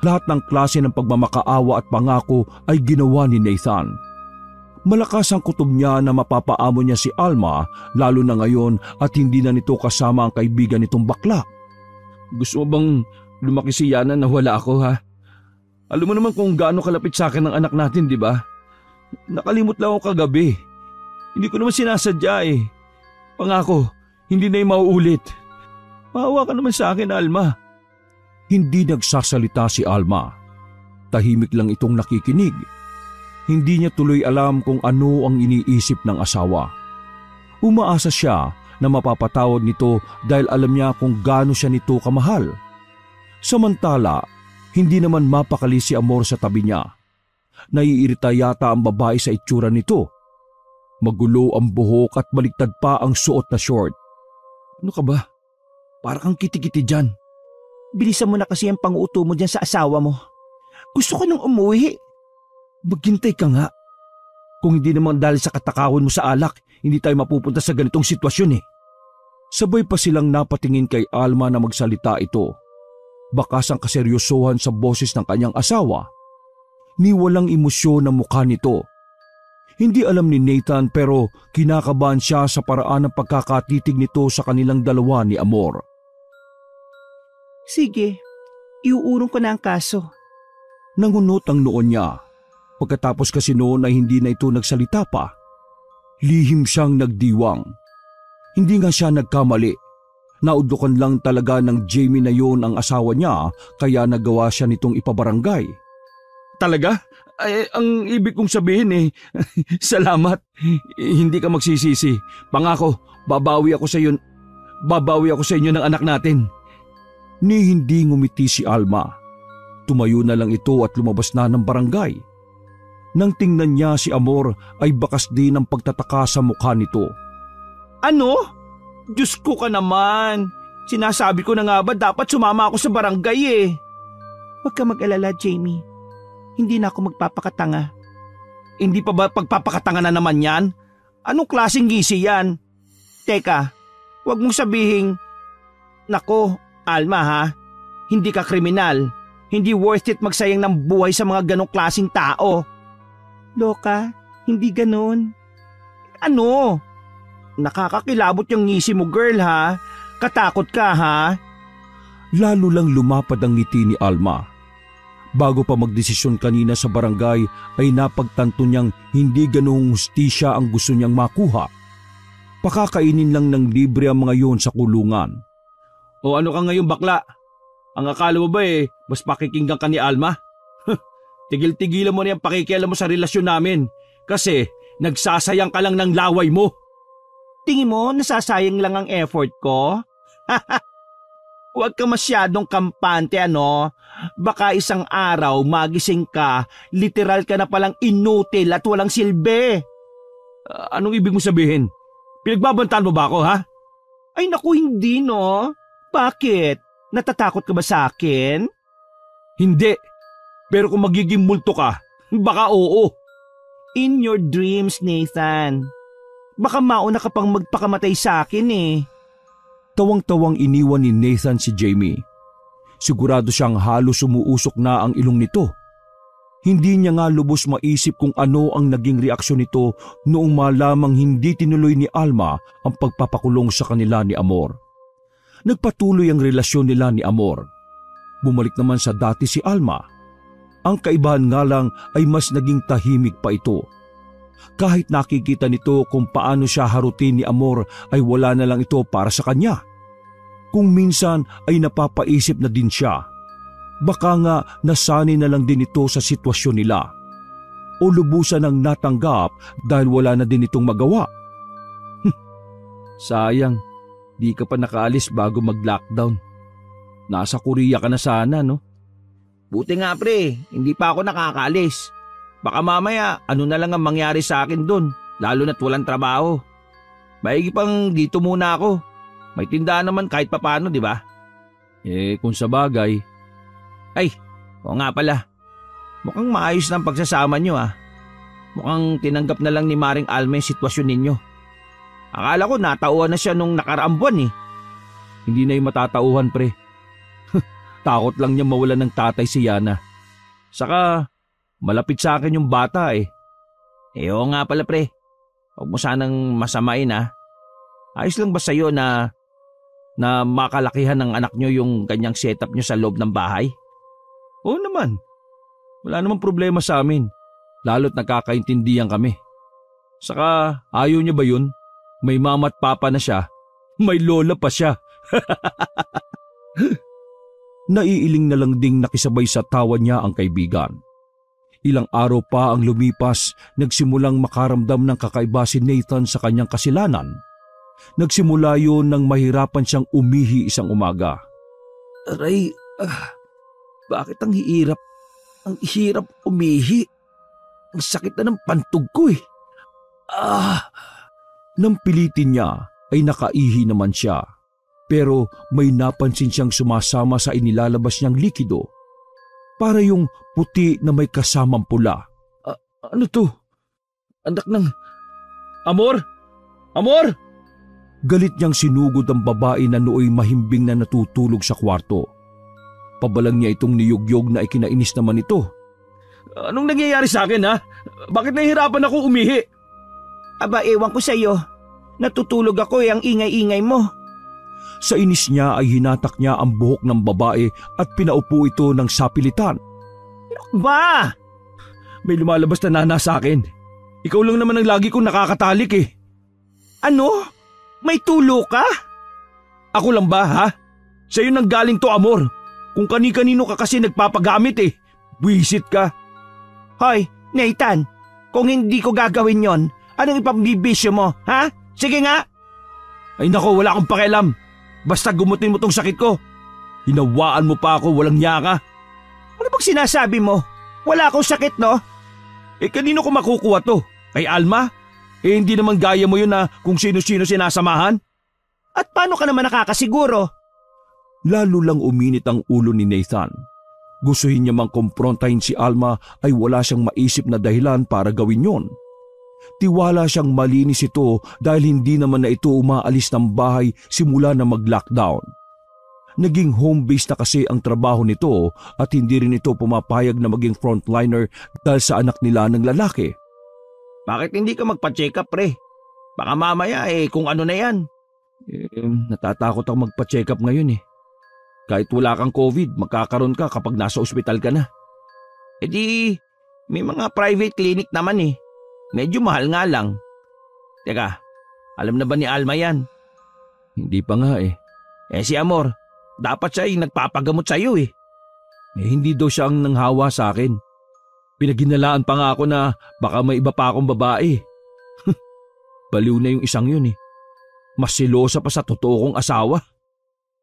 Lahat ng klase ng pagmamakaawa at pangako ay ginawa ni Nathan. Malakas ang kutob niya na mapapaamo niya si Alma, lalo na ngayon at hindi na nito kasama ang kaibigan nitong bakla. Gusto mo bang lumaki si Yana na wala ako, ha? Alam mo naman kung gaano kalapit sa akin ang anak natin, di ba? Nakalimot lang ako kagabi. Hindi ko naman sinasadya eh. Pangako, hindi na yung mauulit. Maawa ka naman sa akin, Alma. Hindi nagsasalita si Alma. Tahimik lang itong nakikinig. Hindi niya tuloy alam kung ano ang iniisip ng asawa. Umaasa siya na mapapatawad nito dahil alam niya kung gaano siya nito kamahal. Samantala, hindi naman mapakali si Amor sa tabi niya. Naiirita yata ang babae sa itsura nito. Magulo ang buhok at baliktad pa ang suot na short. Ano ka ba? Para kang kitikiti dyan. Bilisan mo na kasi ang pang-uuto mo dyan sa asawa mo. Gusto ko nang umuwi. Maghintay ka nga. Kung hindi naman dahil sa katakawan mo sa alak, hindi tayo mapupunta sa ganitong sitwasyon eh. Sabay pa silang napatingin kay Alma na magsalita ito. Bakas ang kaseryosohan sa boses ng kanyang asawa. Ni walang emosyon ang mukha nito. Hindi alam ni Nathan pero kinakabahan siya sa paraan ng pagkakatitig nito sa kanilang dalawa ni Amor. Sige, iuurong ko na ang kaso. Nangunot ang noon niya. Pagkatapos kasi noon ay hindi na ito nagsalita pa. Lihim siyang nagdiwang. Hindi nga siya nagkamali. Naudukan lang talaga ng Jamie na yon ang asawa niya kaya nagawa siya nitong ipabarangay. Talaga? Ay, ang ibig kong sabihin salamat. Hindi ka magsisisi. Pangako, babawi ako sa inyo ng anak natin. Ni hindi ngumiti si Alma. Tumayo na lang ito at lumabas na ng barangay. Nang tingnan niya si Amor ay bakas din ang pagtataka sa mukha nito. Ano? Diyos ko ka naman. Sinasabi ko na nga ba dapat sumama ako sa barangay eh. Huwag ka mag-alala, Jamie. Hindi na ako magpapakatanga. Hindi pa ba pagpapakatanga na naman yan? Anong klaseng gisi yan? Teka, huwag mong sabihing, nako, Alma ha, hindi ka kriminal. Hindi worth it magsayang ng buhay sa mga ganong klaseng tao. Loka, hindi ganon. Ano? Nakakakilabot yung ngisi mo, girl ha. Katakot ka ha. Lalo lang lumapad ang ngiti ni Alma. Bago pa magdesisyon kanina sa barangay ay napagtanto niyang hindi ganong hustisya ang gusto niyang makuha. Pakakainin lang ng libre ang mga yon sa kulungan. O ano ka ngayon bakla? Ang akala mo ba mas pakikinggan ka ni Alma? Tigil-tigilan mo na yung pakikialam mo sa relasyon namin kasi nagsasayang ka lang ng laway mo. Tingin mo nasasayang lang ang effort ko? Huwag ka masyadong kampante ano. Baka isang araw magising ka, literal ka na palang inutil at walang silbi. Anong ibig mo sabihin? Pinagbabantaan mo ba ako ha? Ay naku hindi no. Bakit? Natatakot ka ba sa akin? Hindi. Pero kung magiging multo ka, baka oo. In your dreams, Nathan. Baka mauna ka pang magpakamatay sa akin eh. Tawang-tawang iniwan ni Nathan si Jamie. Sigurado siyang halos sumuusok na ang ilong nito. Hindi niya nga lubos maisip kung ano ang naging reaksyon nito noong malamang hindi tinuloy ni Alma ang pagpapakulong sa kanila ni Amor. Nagpatuloy ang relasyon nila ni Amor. Bumalik naman sa dati si Alma. Ang kaibahan nga lang ay mas naging tahimik pa ito. Kahit nakikita nito kung paano siya harutin ni Amor ay wala na lang ito para sa kanya. Kung minsan ay napapaisip na din siya. Baka nga nasanay na lang din ito sa sitwasyon nila. O lubusan ang natanggap dahil wala na din itong magawa. Sayang, di ka pa nakaalis bago mag-lockdown. Nasa Korea ka na sana, no? Buti nga pre, hindi pa ako nakakaalis. Baka mamaya ano na lang ang mangyari sa akin doon, lalo na't walang trabaho. Maigi pang dito muna ako. May tindahan naman kahit papano, di ba? Kung sa bagay. Ay, oo nga pala. Mukhang maayos na ang pagsasama nyo ah. Mukhang tinanggap na lang ni Maring Alma yung sitwasyon ninyo. Akala ko natauhan na siya nung nakaraang buwan eh. Hindi na yung matatauhan, pre. Takot lang niya mawalan ng tatay si Yana. Saka, malapit sa akin yung bata eh. Oo nga pala pre. Huwag mo sanang masamain ah. Ayos lang ba sa'yo na makalakihan ng anak nyo yung ganyang setup nyo sa loob ng bahay? Oo naman. Wala namang problema sa amin. Lalo't nagkakaintindihan kami. Saka, ayaw niya ba yun? May mama at papa na siya. May lola pa siya. Naiiling na lang ding nakisabay sa tawa niya ang kaibigan. Ilang araw pa ang lumipas, nagsimulang makaramdam ng kakaiba si Nathan sa kanyang kasilanan. Nagsimula yun nang mahirapan siyang umihi isang umaga. Aray, bakit ang hirap? Ang hirap umihi. Ang sakit na ng pantog ko eh. Nang pilitin niya ay nakaihi naman siya. Pero may napansin siyang sumasama sa inilalabas niyang likido. Para yung puti na may kasamang pula. Ano to? Anak ng... Amor? Amor? Galit niyang sinugod ang babae na nooy mahimbing na natutulog sa kwarto. Pabalang niya itong niyugyog na ikinainis naman ito. Anong nangyayari sa akin ha? Bakit nahihirapan ako umihi? Aba, ewan ko sa iyo. Natutulog ako ang ingay-ingay mo. Sa inis niya ay hinatak niya ang buhok ng babae at pinaupo ito ng sapilitan. Ba! May lumalabas na nana sa akin. Ikaw lang naman ang lagi kong nakakatalik eh. Ano? May tulo ka? Ako lang ba ha? Sa'yo nang galing to Amor. Kung kani-kanino ka kasi nagpapagamit eh. Buisit ka. Hoy, Nathan, kung hindi ko gagawin yon, anong ipambibisyo mo, ha? Sige nga! Ay nako, wala akong pakialam. Basta gumutin mo tong sakit ko. Hinawaan mo pa ako, walang niya ka. Ano bang sinasabi mo? Wala akong sakit, no? Kanino ko makukuha to? Kay Alma? Hindi naman gaya mo yun na kung sino-sino sinasamahan. At paano ka naman nakakasiguro? Lalo lang uminit ang ulo ni Nathan. Gustuhin niya mang kumprontahin si Alma ay wala siyang maisip na dahilan para gawin yon. Tiwala siyang malinis ito dahil hindi naman na ito umaalis ng bahay simula na mag-lockdown. Naging home base na kasi ang trabaho nito at hindi rin ito pumapayag na maging frontliner dahil sa anak nila ng lalaki. Bakit hindi ka magpa-check up pre? Baka mamaya kung ano na yan. Natatakot ako magpa-check up ngayon eh. Kahit wala kang COVID, magkakaroon ka kapag nasa ospital ka na. May mga private clinic naman eh. Medyo mahal nga lang. Teka, alam na ba ni Alma yan? Hindi pa nga eh. Si Amor, dapat siya nagpapagamot sa'yo eh. Hindi daw siya ang nanghawa sa akin. Pinaginalaan pa nga ako na baka may iba pa akong babae. Baliw na yung isang yun eh. Mas silosa pa sa totoo kong asawa.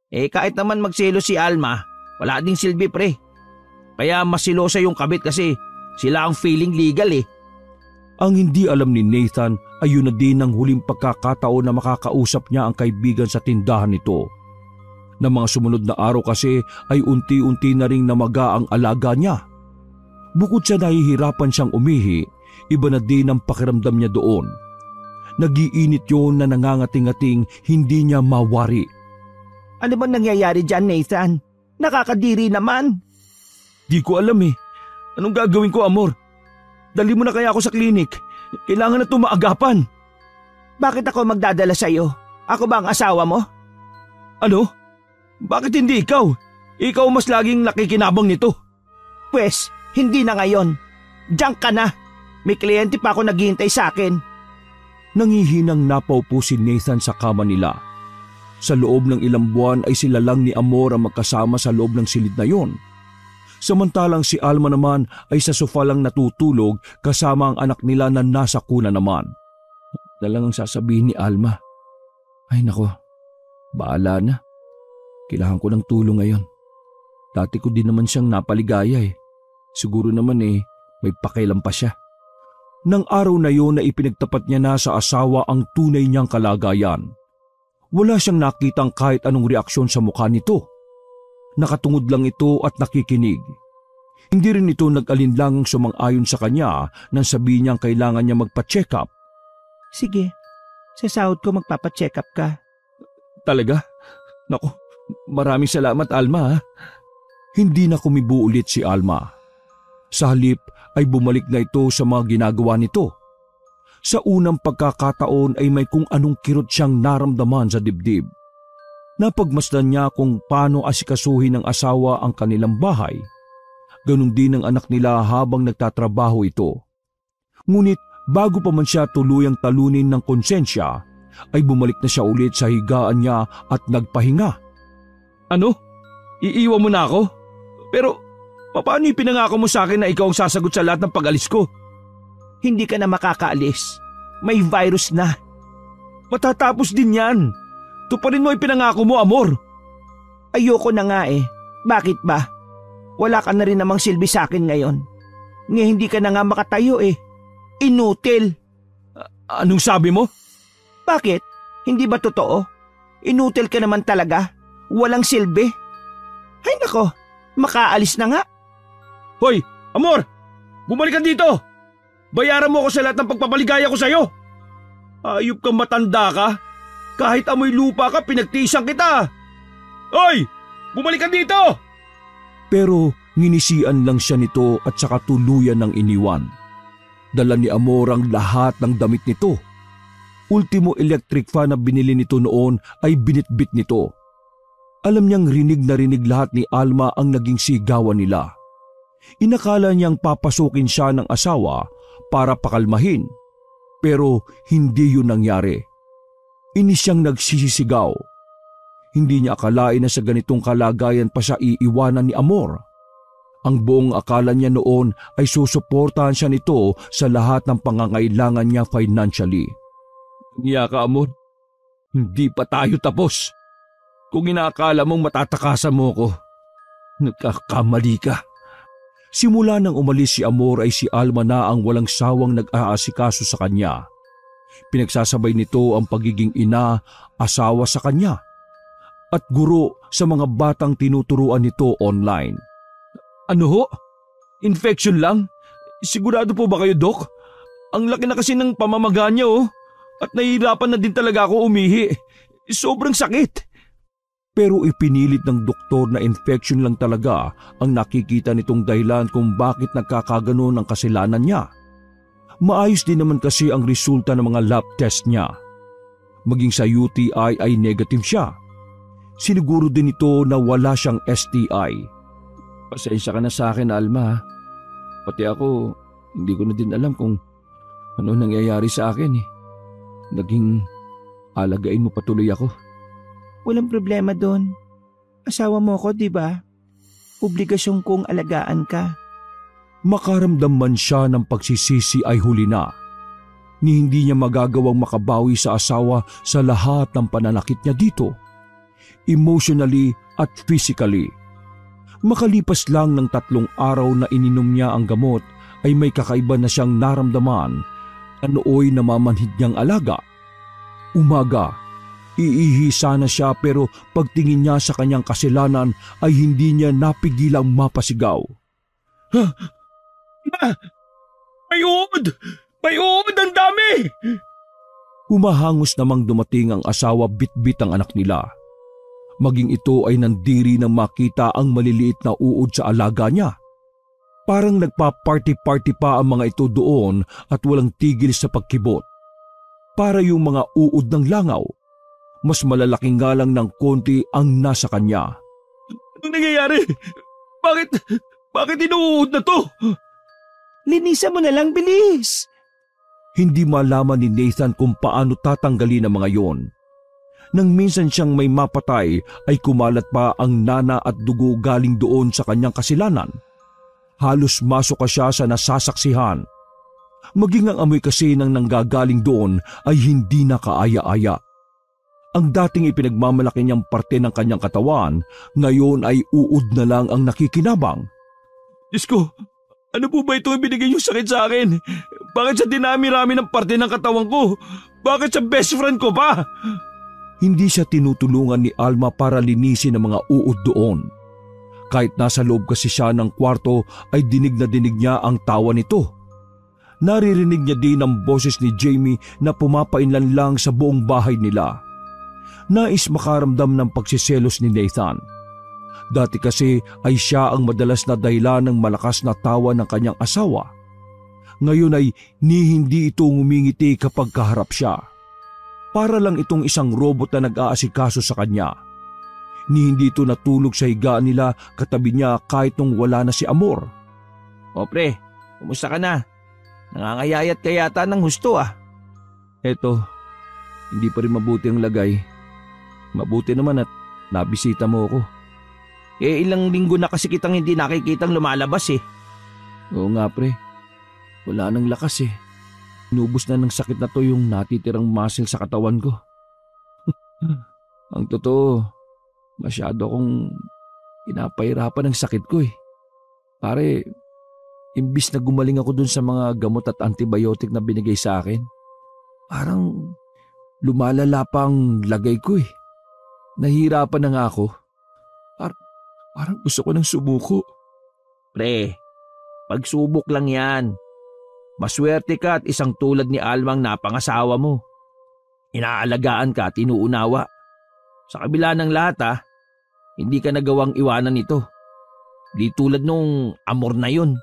Kahit naman magselo si Alma, wala ding silbi pre. Kaya mas silosa yung kabit kasi sila ang feeling legal eh. Ang hindi alam ni Nathan ay yun na din ang huling pagkakataon na makakausap niya ang kaibigan sa tindahan nito. Na mga sumunod na araw kasi ay unti-unti na ring namaga ang alaga niya. Bukod sa nahihirapan siyang umihi, iba na din ang pakiramdam niya doon. Nagiinit yun na nangangating-ating hindi niya mawari. Ano bang nangyayari dyan, Nathan? Nakakadiri naman. Di ko alam eh. Anong gagawin ko, Amor? Dali mo na kaya ako sa klinik. Kailangan na ito maagapan. Bakit ako magdadala sa iyo? Ako ba ang asawa mo? Ano? Bakit hindi ikaw? Ikaw mas laging nakikinabang nito. Pwes, hindi na ngayon. Diyan ka na. May kliyente pa ako naghihintay sa akin. Nangihinang napaupo si Nathan sa kama nila. Sa loob ng ilang buwan ay sila lang ni Amor ang magkasama sa loob ng silid na yon. Samantalang si Alma naman ay sa sofa lang natutulog kasama ang anak nila na nasa kuna naman. Talagang sasabihin ni Alma, ay nako, baala na. Kailangan ko ng tulong ngayon. Dati ko din naman siyang napaligaya eh. Siguro naman may pakialam pa siya. Nang araw na yun na ipinagtapat niya na sa asawa ang tunay niyang kalagayan. Wala siyang nakitang kahit anong reaksyon sa mukha nito. Nakatungod lang ito at nakikinig. Hindi rin ito nag-alinlangang sumang-ayon sa kanya nang sabihin niyang kailangan niya magpa-check up. Sige, sa sahod ko magpapa-check up ka. Talaga? Naku, maraming salamat Alma. Hindi na kumibo ulit si Alma. Sa halip ay bumalik na ito sa mga ginagawa nito. Sa unang pagkakataon ay may kung anong kirot siyang naramdaman sa dibdib. Napagmasdan niya kung paano asikasuhin ng asawa ang kanilang bahay. Ganon din ang anak nila habang nagtatrabaho ito. Ngunit bago pa man siya tuluyang talunin ng konsensya, ay bumalik na siya ulit sa higaan niya at nagpahinga. Ano? Iiwan mo na ako? Pero paano ipinangako mo sa akin na ikaw ang sasagot sa lahat ng pag-alis ko? Hindi ka na makakaalis. May virus na. Matatapos din yan. Tuparin mo ipinangako mo, Amor. Ayoko na nga eh. Bakit ba? Wala ka na rin namang silbi sa akin ngayon. Nga hindi ka na nga makatayo eh. Inutil. Anong sabi mo? Bakit? Hindi ba totoo? Inutil ka naman talaga. Walang silbi. Ay nako, makaalis na nga. Hoy, Amor! Bumalik ka dito! Bayaran mo ako sa lahat ng pagpapaligaya ko sa'yo! Ayop kang matanda ka! Kahit amoy lupa ka, pinagtiisang kita! Hoy! Bumalik ka dito! Pero nginisian lang siya nito at saka tuluyan ng iniwan. Dala ni Amor ang lahat ng damit nito. Ultimo electric fan na binili nito noon ay binitbit nito. Alam niyang rinig na rinig lahat ni Alma ang naging sigawan nila. Inakala niyang papasukin siya ng asawa para pakalmahin, pero hindi yun nangyari. Inis siyang nagsisisigaw. Hindi niya akalain na sa ganitong kalagayan pa siya iiwanan ni Amor. Ang buong akala niya noon ay susuportahan siya nito sa lahat ng pangangailangan niya financially. Niya ka, Amor. Hindi pa tayo tapos. Kung inaakala mong matatakasan mo ko, nagkakamali ka. Simula nang umalis si Amor ay si Alma na ang walang sawang nag-aasikaso sa kanya. Pinagsasabay nito ang pagiging ina, asawa sa kanya, at guro sa mga batang tinuturuan nito online. Ano ho? Infection lang? Sigurado po ba kayo, Dok? Ang laki na kasi ng pamamaga niya at nahihirapan na din talaga ako umihi. Sobrang sakit. Pero ipinilit ng doktor na infection lang talaga ang nakikita nitong dahilan kung bakit nagkakaganon ang kasalanan niya. Maayos din naman kasi ang resulta ng mga lab test niya. Maging sa UTI ay negative siya. Siniguro din ito na wala siyang STI. Pasensya ka na sa akin, Alma. Pati ako, hindi ko na din alam kung ano nangyayari sa akin eh. Naging alagain mo patuloy ako. Walang problema doon. Asawa mo ko, di ba? Obligasyon kong alagaan ka. Makaramdam man siya ng pagsisisi ay huli na. Ni hindi niya magagawang makabawi sa asawa sa lahat ng pananakit niya dito. Emotionally at physically. Makalipas lang ng 3 araw na ininom niya ang gamot ay may kakaiba na siyang naramdaman na nooy namamanhid niyang alaga. Umaga, iihi sana siya pero pagtingin niya sa kanyang kasalanan ay hindi niya napigilang mapasigaw. May uod! May uod! Ang dami! Humahangos namang dumating ang asawa bitbit ang anak nila. Maging ito ay nandiri nang makita ang maliliit na uod sa alaga niya. Parang nagpa-party-party pa ang mga ito doon at walang tigil sa pagkibot. Para yung mga uod ng langaw. Mas malalaki nga lang ng konti ang nasa kanya. Anong nangyayari? Bakit inuud na to? Linisan mo na lang, bilis! Hindi malaman ni Nathan kung paano tatanggalin ang mga yon. Nang minsan siyang may mapatay ay kumalat pa ang nana at dugo galing doon sa kanyang kasalanan. Halos masok ka siya sa nasasaksihan. Maging ang amoy kasi ng nanggagaling doon ay hindi na kaaya-aya. Ang dating ipinagmamalaki niyang parte ng kanyang katawan, ngayon ay uod na lang ang nakikinabang. Diyos ko, Ano po ba itong ibinigay niyong sakit sa akin? Bakit sa dinami-rami ng parte ng katawan ko? Bakit sa best friend ko pa? Hindi siya tinutulungan ni Alma para linisin ang mga uod doon. Kahit nasa loob kasi siya ng kwarto ay dinig na dinig niya ang tawa nito. Naririnig niya din ang boses ni Jamie na pumapainlan lang sa buong bahay nila. Nais makaramdam ng pagsiselos ni Nathan. Dati kasi ay siya ang madalas na dahilan ng malakas na tawa ng kanyang asawa. Ngayon ay hindi ito ngumingiti kapag kaharap siya. Para lang itong isang robot na nag-aasikaso sa kanya. Hindi ito natulog sa higaan nila katabi niya kahit nung wala na si Amor. O pre, kumusta ka na? Nangangayayat ka yata ng husto ah. Eto, hindi pa rin mabuti ang lagay. Mabuti naman at nabisita mo ako. Ilang linggo na kasi kitang hindi nakikitang lumalabas eh. Oo nga pre, wala nang lakas eh. Inubos na ng sakit na to yung natitirang muscle sa katawan ko. Ang totoo, masyado akong pinapahirapan ng sakit ko eh. Pare, imbis na gumaling ako dun sa mga gamot at antibiotic na binigay sa akin, parang lumalala pa ang lagay ko eh. Nahihirapan na nga ako. Parang gusto ko nang sumuko. Pre, pagsubok lang yan. Maswerte ka at isang tulad ni Almang napangasawa mo. Inaalagaan ka at inuunawa. Sa kabila ng lahat hindi ka nagawang iwanan ito. Di tulad nung Amor na yun.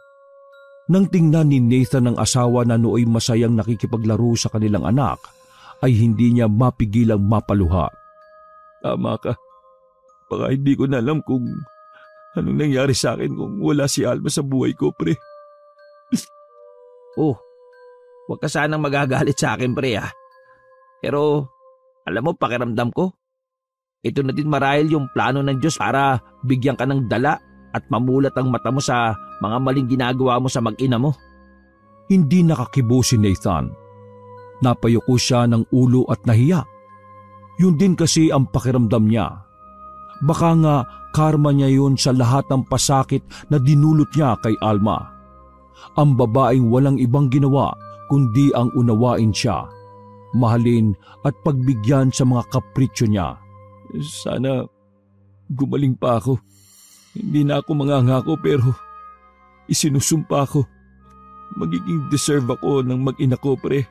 Nang tingnan ni Nathan ang asawa na nooy masayang nakikipaglaro sa kanilang anak, ay hindi niya mapigilang mapaluha. Tama ka. Baka hindi ko na alam kung anong nangyari sa akin kung wala si Alma sa buhay ko, pre. Oh, huwag ka sanang magagalit sa akin, pre Pero, alam mo, pakiramdam ko, ito na din marahil yung plano ng Diyos para bigyan ka ng dala at mamulat ang mata mo sa mga maling ginagawa mo sa mag-ina mo. Hindi nakakibo si Nathan. Napayuko siya ng ulo at nahiya. Yun din kasi ang pakiramdam niya. Baka nga karma niya yun sa lahat ng pasakit na dinulot niya kay Alma. Ang babaeng walang ibang ginawa kundi ang unawain siya, mahalin at pagbigyan sa mga kapritsyo niya. Sana gumaling pa ako. Hindi na ako mangangako pero isinusumpa ko. Magiging deserve ako ng mag-ina ko, pre.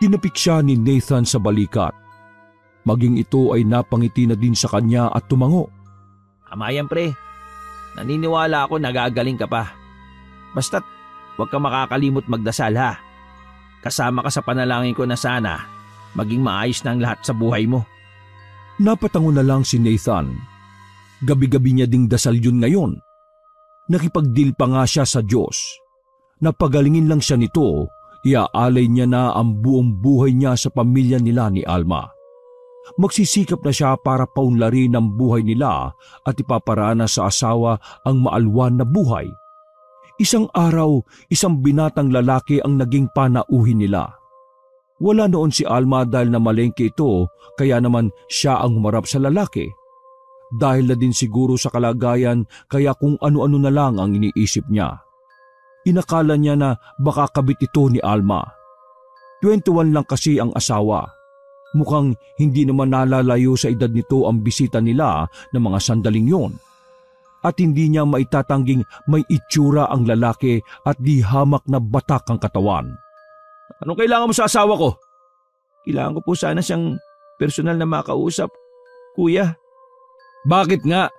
Kinapik siya ni Nathan sa balikat. Maging ito ay napangiti na din sa kanya at tumango. Tama yan, pre. Naniniwala ako nagagaling ka pa. Basta't huwag ka makakalimot magdasal ha. Kasama ka sa panalangin ko na sana maging maayos na ang lahat sa buhay mo. Napatango na lang si Nathan. Gabi-gabi niya ding dasal yun ngayon. Nakipagdil pa nga siya sa Diyos. Napagalingin lang siya nito, iaalay niya na ang buong buhay niya sa pamilya nila ni Alma. Magsisikap na siya para paunlarin ang buhay nila at ipaparana sa asawa ang maalwan na buhay. Isang araw, isang binatang lalaki ang naging panauhin nila. Wala noon si Alma dahil namalengke ito, kaya naman siya ang humarap sa lalaki. Dahil na din siguro sa kalagayan kaya kung ano-ano na lang ang iniisip niya. Inakala niya na baka kabit ito ni Alma. 21 lang kasi ang asawa. Mukhang hindi naman nalalayo sa edad nito ang bisita nila ng mga sandaling yon. At hindi niya maitatangging may itsura ang lalaki at di hamak na batak ang katawan. Anong kailangan mo sa asawa ko? Kailangan ko po sana siyang personal na makausap, kuya. Bakit nga?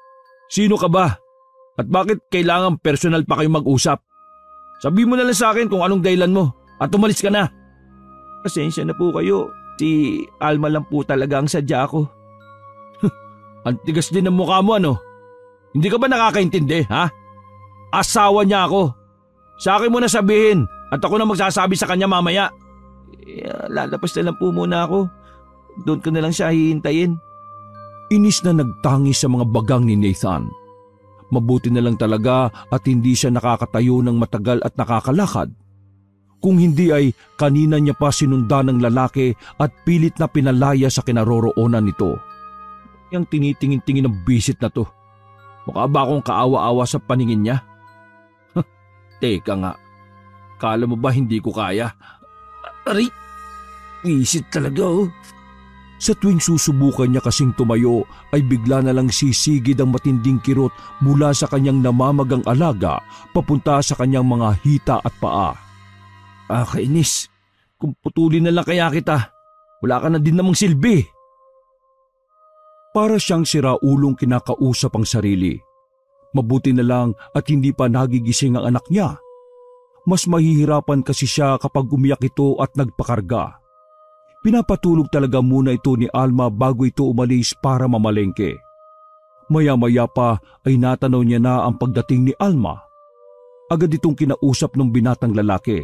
Sino ka ba? At bakit kailangan personal pa kayo mag-usap? Sabi mo na lang sa akin kung anong dahilan mo at umalis ka na. Pasensya na po kayo. Si Alma lang po talaga ang sadya ko. Ang tigas din ng mukha mo ano? Hindi ka ba nakakaintindi, ha? Asawa niya ako. Sa akin mo na sabihin at ako na magsasabi sa kanya mamaya. Lalabas na lang po muna ako. Doon ko na lang siya hihintayin. Inis na nagtangis sa mga bagang ni Nathan. Mabuti na lang talaga at hindi siya nakakatayo ng matagal at nakakalakad. Kung hindi ay kanina niya pa sinundan ng lalaki at pilit na pinalaya sa kinaroroonan nito. Yang tinitingin-tingin ng bisit na to. Mukha ba akong kaawa-awa sa paningin niya? Teka nga, kala mo ba hindi ko kaya? Aray, wisit talaga oh. Sa tuwing susubukan niya kasing tumayo ay bigla na lang sisigid ang matinding kirot mula sa kanyang namamagang alaga papunta sa kanyang mga hita at paa. Kainis. Kung putulin na lang kaya kita, wala ka na din namang silbi. Para siyang siraulong kinakausap ang sarili. Mabuti na lang at hindi pa nagigising ang anak niya. Mas mahihirapan kasi siya kapag umiyak ito at nagpakarga. Pinapatulog talaga muna ito ni Alma bago ito umalis para mamalengke. Maya-maya pa ay natanaw niya na ang pagdating ni Alma. Agad itong kinausap ng binatang lalaki.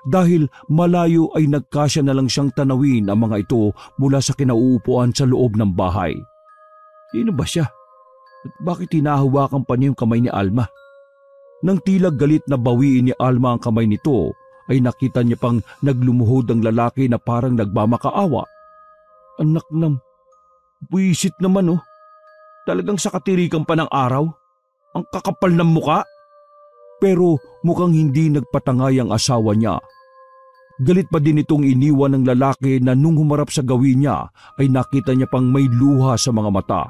Dahil malayo ay nagkasya na lang siyang tanawin ang mga ito mula sa kinauupuan sa loob ng bahay. Sino ba siya? At bakit hinahawakan pa niya yung kamay ni Alma? Nang tila galit na bawiin ni Alma ang kamay nito, ay nakita niya pang naglumuhod ang lalaki na parang nagmamakaawa. Anak nam, buwisit naman oh. Talagang sa katirikan pa ng araw. Ang kakapal ng muka. Pero mukhang hindi nagpatangay ang asawa niya. Galit pa din itong iniwan ng lalaki na nung humarap sa gawin niya ay nakita niya pang may luha sa mga mata.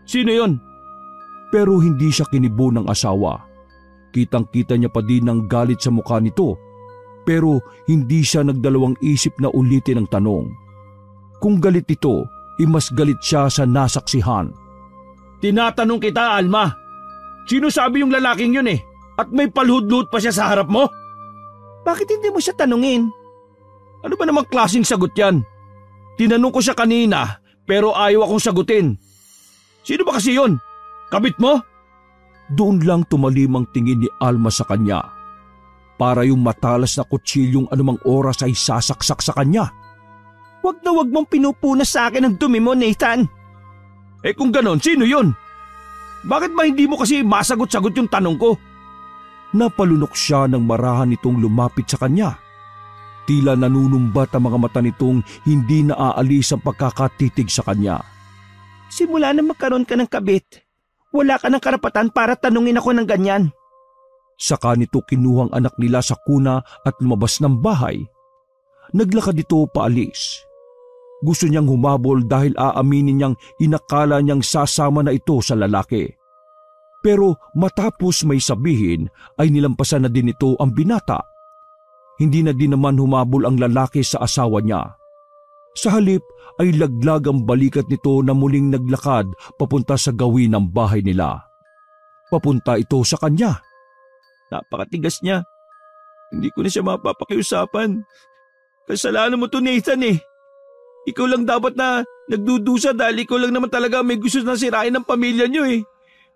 Sino yon? Pero hindi siya kinibo ng asawa. Kitang-kita niya pa din ang galit sa mukha nito. Pero hindi siya nagdalawang isip na ulitin ang tanong. Kung galit ito, mas galit siya sa nasaksihan. Tinatanong kita, Alma. Sino sabi yung lalaking yun eh? At may palhud-luhod pa siya sa harap mo? Bakit hindi mo siya tanungin? Ano ba namang klaseng sagot yan? Tinanong ko siya kanina pero ayaw akong sagutin. Sino ba kasi yun? Kabit mo? Doon lang tumalim ang tingin ni Alma sa kanya. Para yung matalas na kutsilyong anumang oras ay sasaksak sa kanya. Wag na wag mong pinupunas sa akin ang dumi mo, Nathan. Eh kung ganon, sino yun? Bakit ba hindi mo kasi masagot-sagot yung tanong ko? Napalunok siya nang marahan nitong lumapit sa kanya. Tila nanunumbat ang mga mata nitong hindi naaalis ang pagkakatitig sa kanya. Simula na magkaroon ka ng kabit, wala ka ng karapatan para tanungin ako ng ganyan. Saka nito kinuhang anak nila sa kuna at lumabas ng bahay. Naglakad ito paalis. Gusto niyang humabol dahil aaminin niyang inakala niyang sasama na ito sa lalaki. Pero matapos may sabihin ay nilampasan na din ito ang binata. Hindi na din naman humabol ang lalaki sa asawa niya. Sa halip ay laglag ang balikat nito na muling naglakad papunta sa gawin ng bahay nila. Papunta ito sa kanya. Napakatigas niya. Hindi ko na siya mapapakiusapan. Kasalanan mo to, Nathan eh. Ikaw lang dapat na nagdudusa dahil ikaw lang naman talaga may gusto na sirain ng pamilya niyo eh.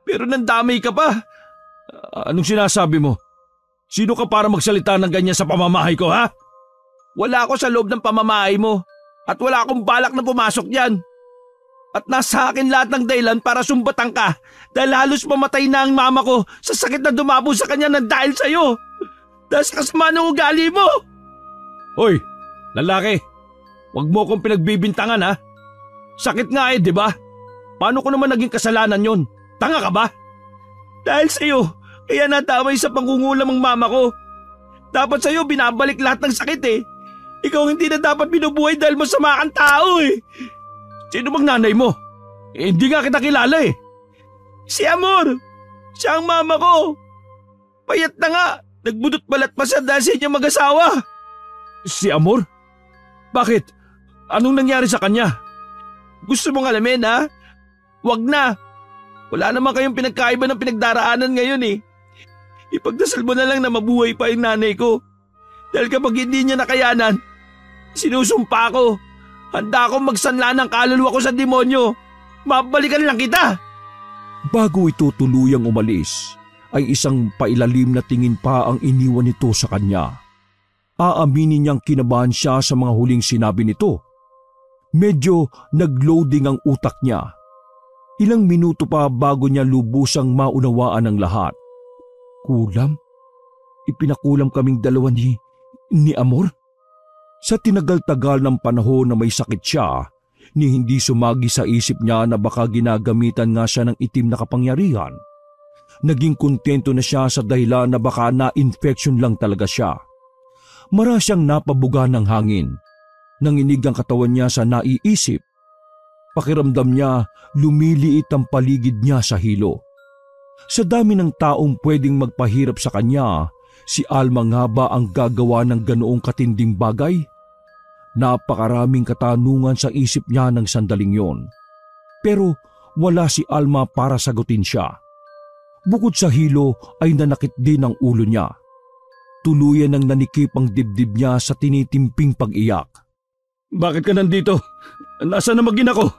Pero nandamay ka pa. Anong sinasabi mo? Sino ka para magsalita ng ganyan sa pamamahay ko, ha? Wala ako sa loob ng pamamahay mo at wala akong balak na pumasok diyan. At nasa akin lahat ng dahilan para sumbatan ka dahil halos mamatay na ang mama ko sa sakit na dumabo sa kanya ng dahil sa'yo. Dahil sa kasama ng ugali mo. Hoy, lalaki, wag mo akong pinagbibintangan ha. Sakit nga di ba? Paano ko naman naging kasalanan yon? Tanga ka ba? Dahil sa'yo, kaya natamay sa pangungulam ang mama ko. Dapat sa'yo binabalik lahat ng sakit eh. Ikaw hindi na dapat binubuhay dahil masama kang tao eh. Sino bang nanay mo? Hindi nga kita kilala eh. Si Amor. Siya ang mama ko. Payat na nga. Nagbudot balat pa siya dahil sa inyong mag-asawa. Si Amor? Bakit? Anong nangyari sa kanya? Gusto mong alamin ha? Wag na. Wala naman kayong pinagkaiba ng pinagdaraanan ngayon eh. Ipagdasal mo na lang na mabuhay pa yung nanay ko. Dahil kapag hindi niya nakayanan, sinusumpa ko. Handa akong magsanla ng kaluluwa ko sa demonyo. Mabalikan lang kita. Bago ito tuluyang umalis, ay isang pailalim na tingin pa ang iniwan nito sa kanya. Aaminin niyang kinabahan siya sa mga huling sinabi nito. Medyo nag-loading ang utak niya. Ilang minuto pa bago niya lubusang maunawaan ang lahat. Kulam? Ipinakulam kaming dalawa ni Amor? Sa tinagal-tagal ng panahon na may sakit siya, ni hindi sumagi sa isip niya na baka ginagamitan nga siya ng itim na kapangyarihan. naging kontento na siya sa dahilan na baka na-infection lang talaga siya. Mara siyang napabuga ng hangin. Nanginig ang katawan niya sa naiisip. Pakiramdam niya, lumiliit ang paligid niya sa hilo. Sa dami ng taong pwedeng magpahirap sa kanya, si Alma nga ba ang gagawa ng ganoong katinding bagay? Napakaraming katanungan sa isip niya ng sandaling yon. Pero wala si Alma para sagutin siya. Bukod sa hilo ay nanakit din ang ulo niya. Tuluyan ang nanikip ang dibdib niya sa tinitimping pag-iyak. Bakit ka nandito? Nasaan na mag-ina ko?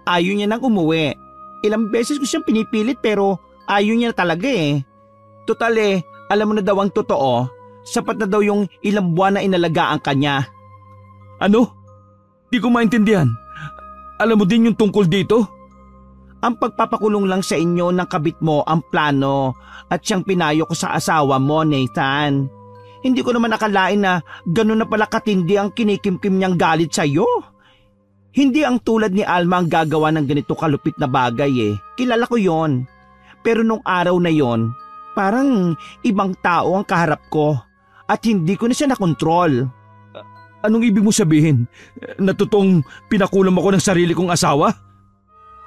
Ayaw niya nang umuwi. Ilang beses ko siyang pinipilit pero ayaw niya talaga eh. Total alam mo na daw ang totoo. Sapat na daw yung ilang buwan na inalagaan ka niya. Ano? Di ko maintindihan. Alam mo din yung tungkol dito? Ang pagpapakulong lang sa inyo ng kabit mo ang plano at siyang pinayo ko sa asawa mo, Nathan. Hindi ko naman akalain na gano'n na pala katindi ang kinikimkim niyang galit sa iyo. Hindi ang tulad ni Alma ang gagawa ng ganito kalupit na bagay eh. Kilala ko yon. Pero nung araw na yon, parang ibang tao ang kaharap ko at hindi ko na siya nakontrol. Anong ibig mo sabihin? Na totoong pinakulam ako ng sarili kong asawa?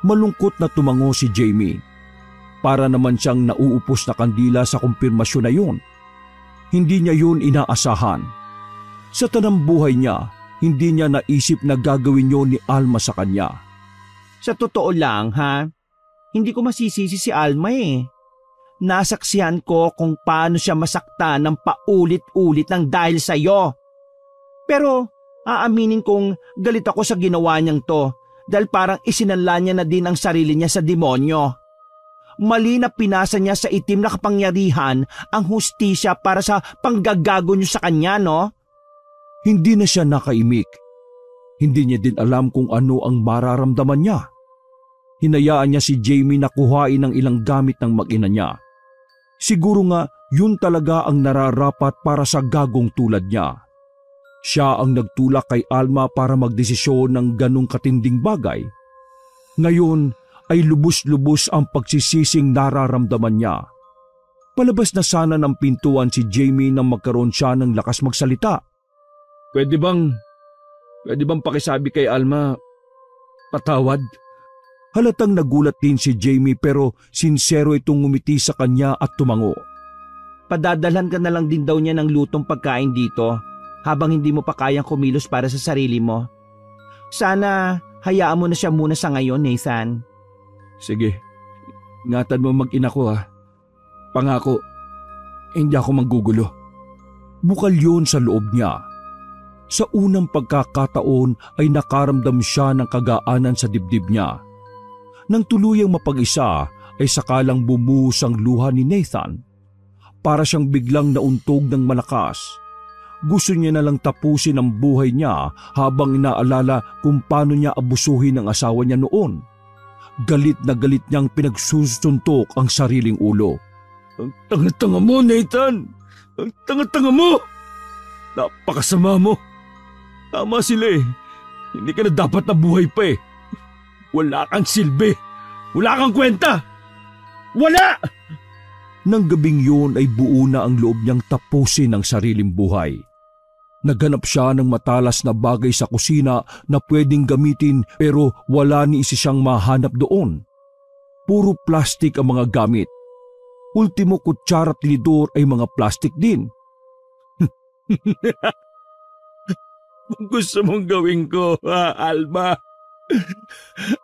Malungkot na tumango si Jamie. Para naman siyang nauupos na kandila sa kumpirmasyon na yun. Hindi niya yun inaasahan. Sa tanang buhay niya, hindi niya naisip na gagawin yun ni Alma sa kanya. Sa totoo lang hindi ko masisisi si Alma eh. Nasaksihan ko kung paano siya masaktan ng paulit-ulit ng dahil sa iyo. Pero aaminin kong galit ako sa ginawa niyang to dahil parang isinanla niya na din ang sarili niya sa demonyo. Mali na pinasa niya sa itim na kapangyarihan ang hustisya para sa panggagago niyo sa kanya, no? Hindi na siya nakaimik. Hindi niya din alam kung ano ang mararamdaman niya. Hinayaan niya si Jamie na kuhain ng ilang gamit ng mag-ina niya. Siguro nga yun talaga ang nararapat para sa gagong tulad niya. Siya ang nagtulak kay Alma para magdesisyon ng ganong katinding bagay. Ngayon ay lubos-lubos ang pagsisising nararamdaman niya. Palabas na sana ng pintuan si Jamie nang magkaroon siya ng lakas magsalita. Pwede bang pakisabi kay Alma, patawad? Halatang nagulat din si Jamie pero sinsero itong ngumiti sa kanya at tumango. Padadalhan ka na lang din daw niya ng lutong pagkain dito habang hindi mo pa kayang kumilos para sa sarili mo. Sana hayaan mo na siya muna sa ngayon, Nathan. Sige, ingatan mo mag-ina ko ha. Pangako, hindi ako manggugulo. Bukal yun sa loob niya. Sa unang pagkakataon ay nakaramdam siya ng kagaanan sa dibdib niya. Nang tuluyang mapag-isa ay sakalang bumuhos ang luha ni Nathan. Para siyang biglang nauntog ng malakas. Gusto niya na lang tapusin ang buhay niya habang inaalala kung paano niya abusuhin ang asawa niya noon. Galit na galit niyang pinagsusuntok ang sariling ulo. Ang tanga-tanga mo, Nathan! Ang tanga-tanga mo! Napakasama mo! Tama sila eh. Hindi ka na dapat na buhay pa eh. Wala kang silbi. Wala kang kwenta. Wala! Nang gabing yun ay buo na ang loob niyang tapusin ang sariling buhay. Naghanap siya ng matalas na bagay sa kusina na pwedeng gamitin pero wala ni isa siyang mahanap doon. Puro plastik ang mga gamit. Ultimo kutsara at tinidor ay mga plastik din. Kung gusto mong gawin ko, Alma,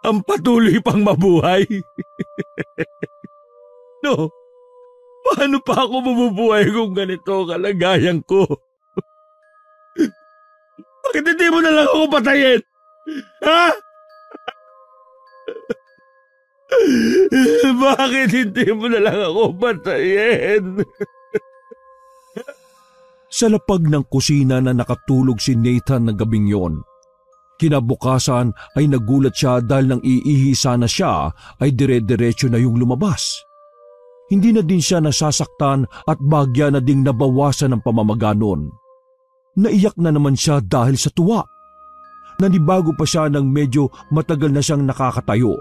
ang patuloy pang mabuhay. No, paano pa ako mabubuhay kung ganito kalagayan ko? Bakit hindi mo na lang ako patayin? Ha? Bakit hindi mo na lang ako patayin? Sa lapag ng kusina na nakatulog si Nathan na gabing yon. Kinabukasan ay nagulat siya dahil nang iihi sana siya ay dire-diretso na yung lumabas. Hindi na din siya nasasaktan at bagya na ding nabawasan ng pamamaganon. Naiyak na naman siya dahil sa tuwa. Nanibago pa siya nang medyo matagal na siyang nakakatayo.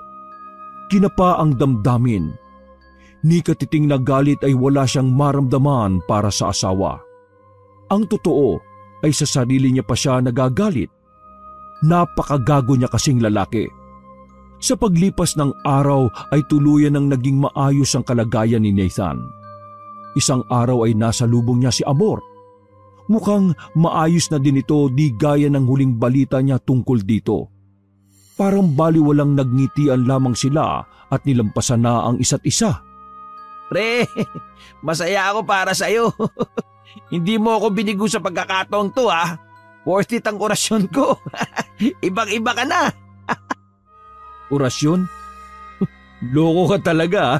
Kinapa ang damdamin. ni katiting na galit ay wala siyang maramdaman para sa asawa. Ang totoo ay sa sarili niya pa siya nagagalit. Napakagago niya kasing lalaki. Sa paglipas ng araw ay tuluyan ng naging maayos ang kalagayan ni Nathan. Isang araw ay nasa lubong niya si Amor. Mukhang maayos na din ito di gaya ng huling balita niya tungkol dito. Parang baliwalang nagngitian lamang sila at nilampasan na ang isa't isa. Pre, masaya ako para sa'yo. Hindi mo ako binigo sa pagkakataong to ha. Worth it ang orasyon ko. Ibang-iba ka na. Orasyon? Loko ka talaga.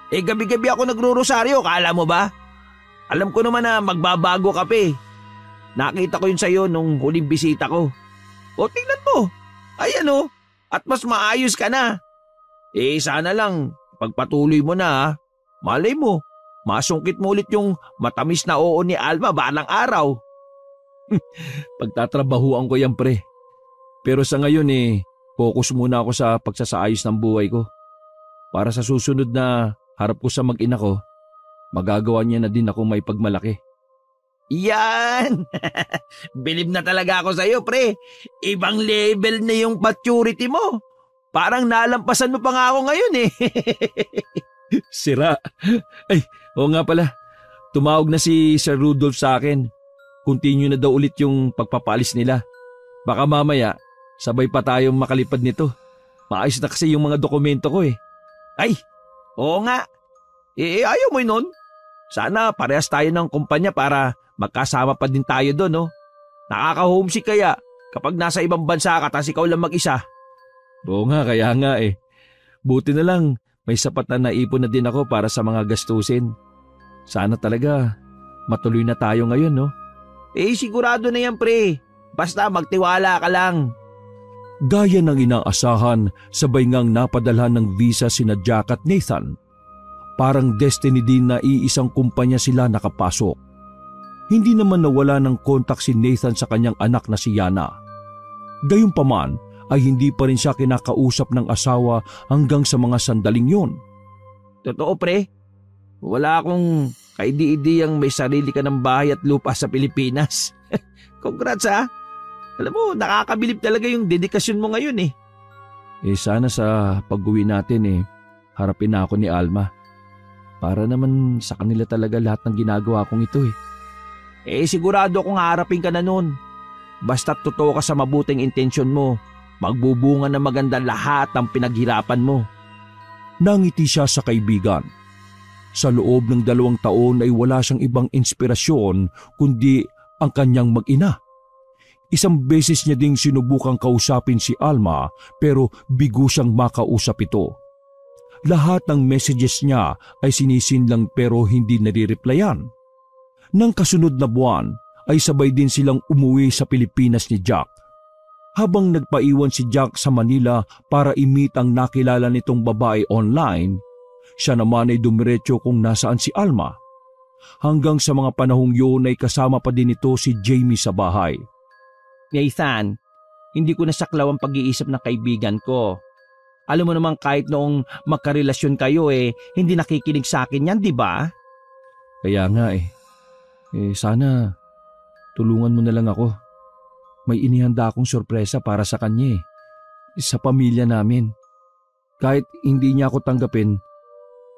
Gabi-gabi ako nagro-rosaryo, kala mo ba? Alam ko naman na magbabago ka pa eh. Nakita ko yun sa'yo nung huling bisita ko. O tingnan mo, ayan o, at mas maayos ka na. Sana lang, pagpatuloy mo na ha. Malay mo, masungkit mo ulit yung matamis na oo ni Alma balang araw. Pagtatrabahuan ko yan pre. Pero sa ngayon focus muna ako sa pagsasaayos ng buhay ko. Para sa susunod na harap ko sa mag-ina ko, magagawa niya na din ako may pagmalaki. Yan! Bilib na talaga ako sa'yo, pre. Ibang level na yung maturity mo. Parang nalampasan mo pa nga ako ngayon eh. Sira. Ay, oo nga pala. Tumawag na si Sir Rudolph sa akin. Continue na daw ulit yung pagpapalis nila. Baka mamaya, sabay pa tayong makalipad nito. Maayos na kasi yung mga dokumento ko eh. Ay, oo nga. Ayaw mo nun. Sana parehas tayo ng kumpanya para magkasama pa din tayo doon, no? Nakaka-homesick kaya kapag nasa ibang bansa ka tas ikaw lang mag-isa. Oo nga, kaya nga eh. Buti na lang, may sapat na naipon na din ako para sa mga gastusin. Sana talaga matuloy na tayo ngayon, no? Sigurado na yan, pre. Basta magtiwala ka lang. Gaya ng inaasahan, sabay ngang napadalhan ng visa sina Jack at Nathan. Parang destiny din na iisang kumpanya sila nakapasok. Hindi naman nawala ng kontak si Nathan sa kanyang anak na si Yana. Gayunpaman ay hindi pa rin siya kinakausap ng asawa hanggang sa mga sandaling yun. Totoo pre, wala akong kaidi-idiyang may sarili ka ng bahay at lupa sa Pilipinas. Congrats ha! Alam mo, nakakabilib talaga yung dedikasyon mo ngayon eh. Sana sa pag-uwi natin harapin na ako ni Alma. Para naman sa kanila talaga lahat ng ginagawa kong ito eh. Sigurado akong harapin ka na nun. Basta't totoo ka sa mabuting intensyon mo, magbubunga ng maganda lahat ng pinaghirapan mo. Nangiti siya sa kaibigan. Sa loob ng 2 taon ay wala siyang ibang inspirasyon kundi ang kanyang mag-ina. Isang beses niya ding sinubukang kausapin si Alma pero bigo siyang makausap ito. Lahat ng messages niya ay sinisinlang pero hindi nare-replyan. Nang kasunod na buwan ay sabay din silang umuwi sa Pilipinas ni Jack. Habang nagpaiwan si Jack sa Manila para i-meet ang nakilala nitong babae online, siya naman ay dumiretso kung nasaan si Alma. Hanggang sa mga panahong yun ay kasama pa din ito si Jamie sa bahay. Nathan, hindi ko nasaklaw ang pag-iisip ng kaibigan ko. Alam mo naman kahit noong magkarelasyon kayo hindi nakikinig sa akin yan, di ba? Kaya nga sana tulungan mo na lang ako. May inihanda akong sorpresa para sa kanya sa pamilya namin. Kahit hindi niya ako tanggapin,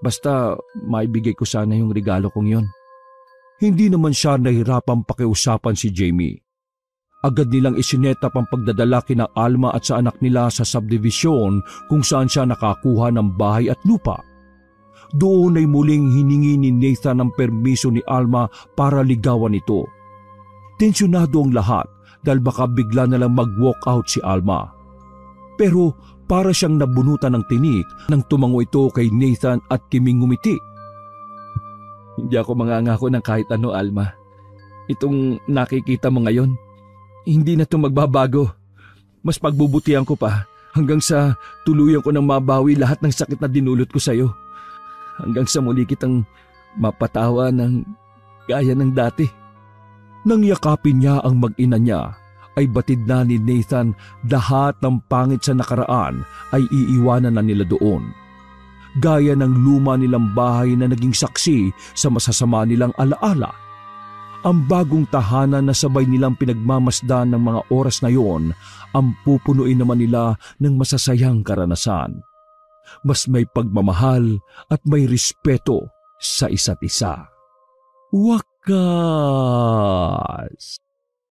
basta maibigay ko sana yung regalo kong yon. Hindi naman siya nahirapang pakiusapan si Jamie. Agad nilang isinetap ang pagdadala kina Alma at sa anak nila sa subdivision kung saan siya nakakuha ng bahay at lupa. Doon ay muling hiningi ni Nathan ang permiso ni Alma para ligawan ito. Tensyonado ang lahat dahil baka bigla na lang mag-walk out si Alma. Pero para siyang nabunutan ng tinik nang tumango ito kay Nathan at kiming ngumiti. Hindi ako mangangako ng kahit ano, Alma. Itong nakikita mo ngayon, hindi na ito magbabago. Mas pagbubutihan ko pa hanggang sa tuluyan ko nang mabawi lahat ng sakit na dinulot ko sa iyo. Hanggang sa muli kitang mapatawa ng gaya ng dati. Nang yakapin niya ang mag-ina niya, ay batid na ni Nathan lahat ng pangit sa nakaraan ay iiwanan na nila doon. gaya ng luma nilang bahay na naging saksi sa masasama nilang alaala. Ang bagong tahanan na sabay nilang pinagmamasdan ng mga oras na yon ang pupunuin naman nila ng masasayang karanasan. Mas may pagmamahal at may respeto sa isa't isa. Wakas!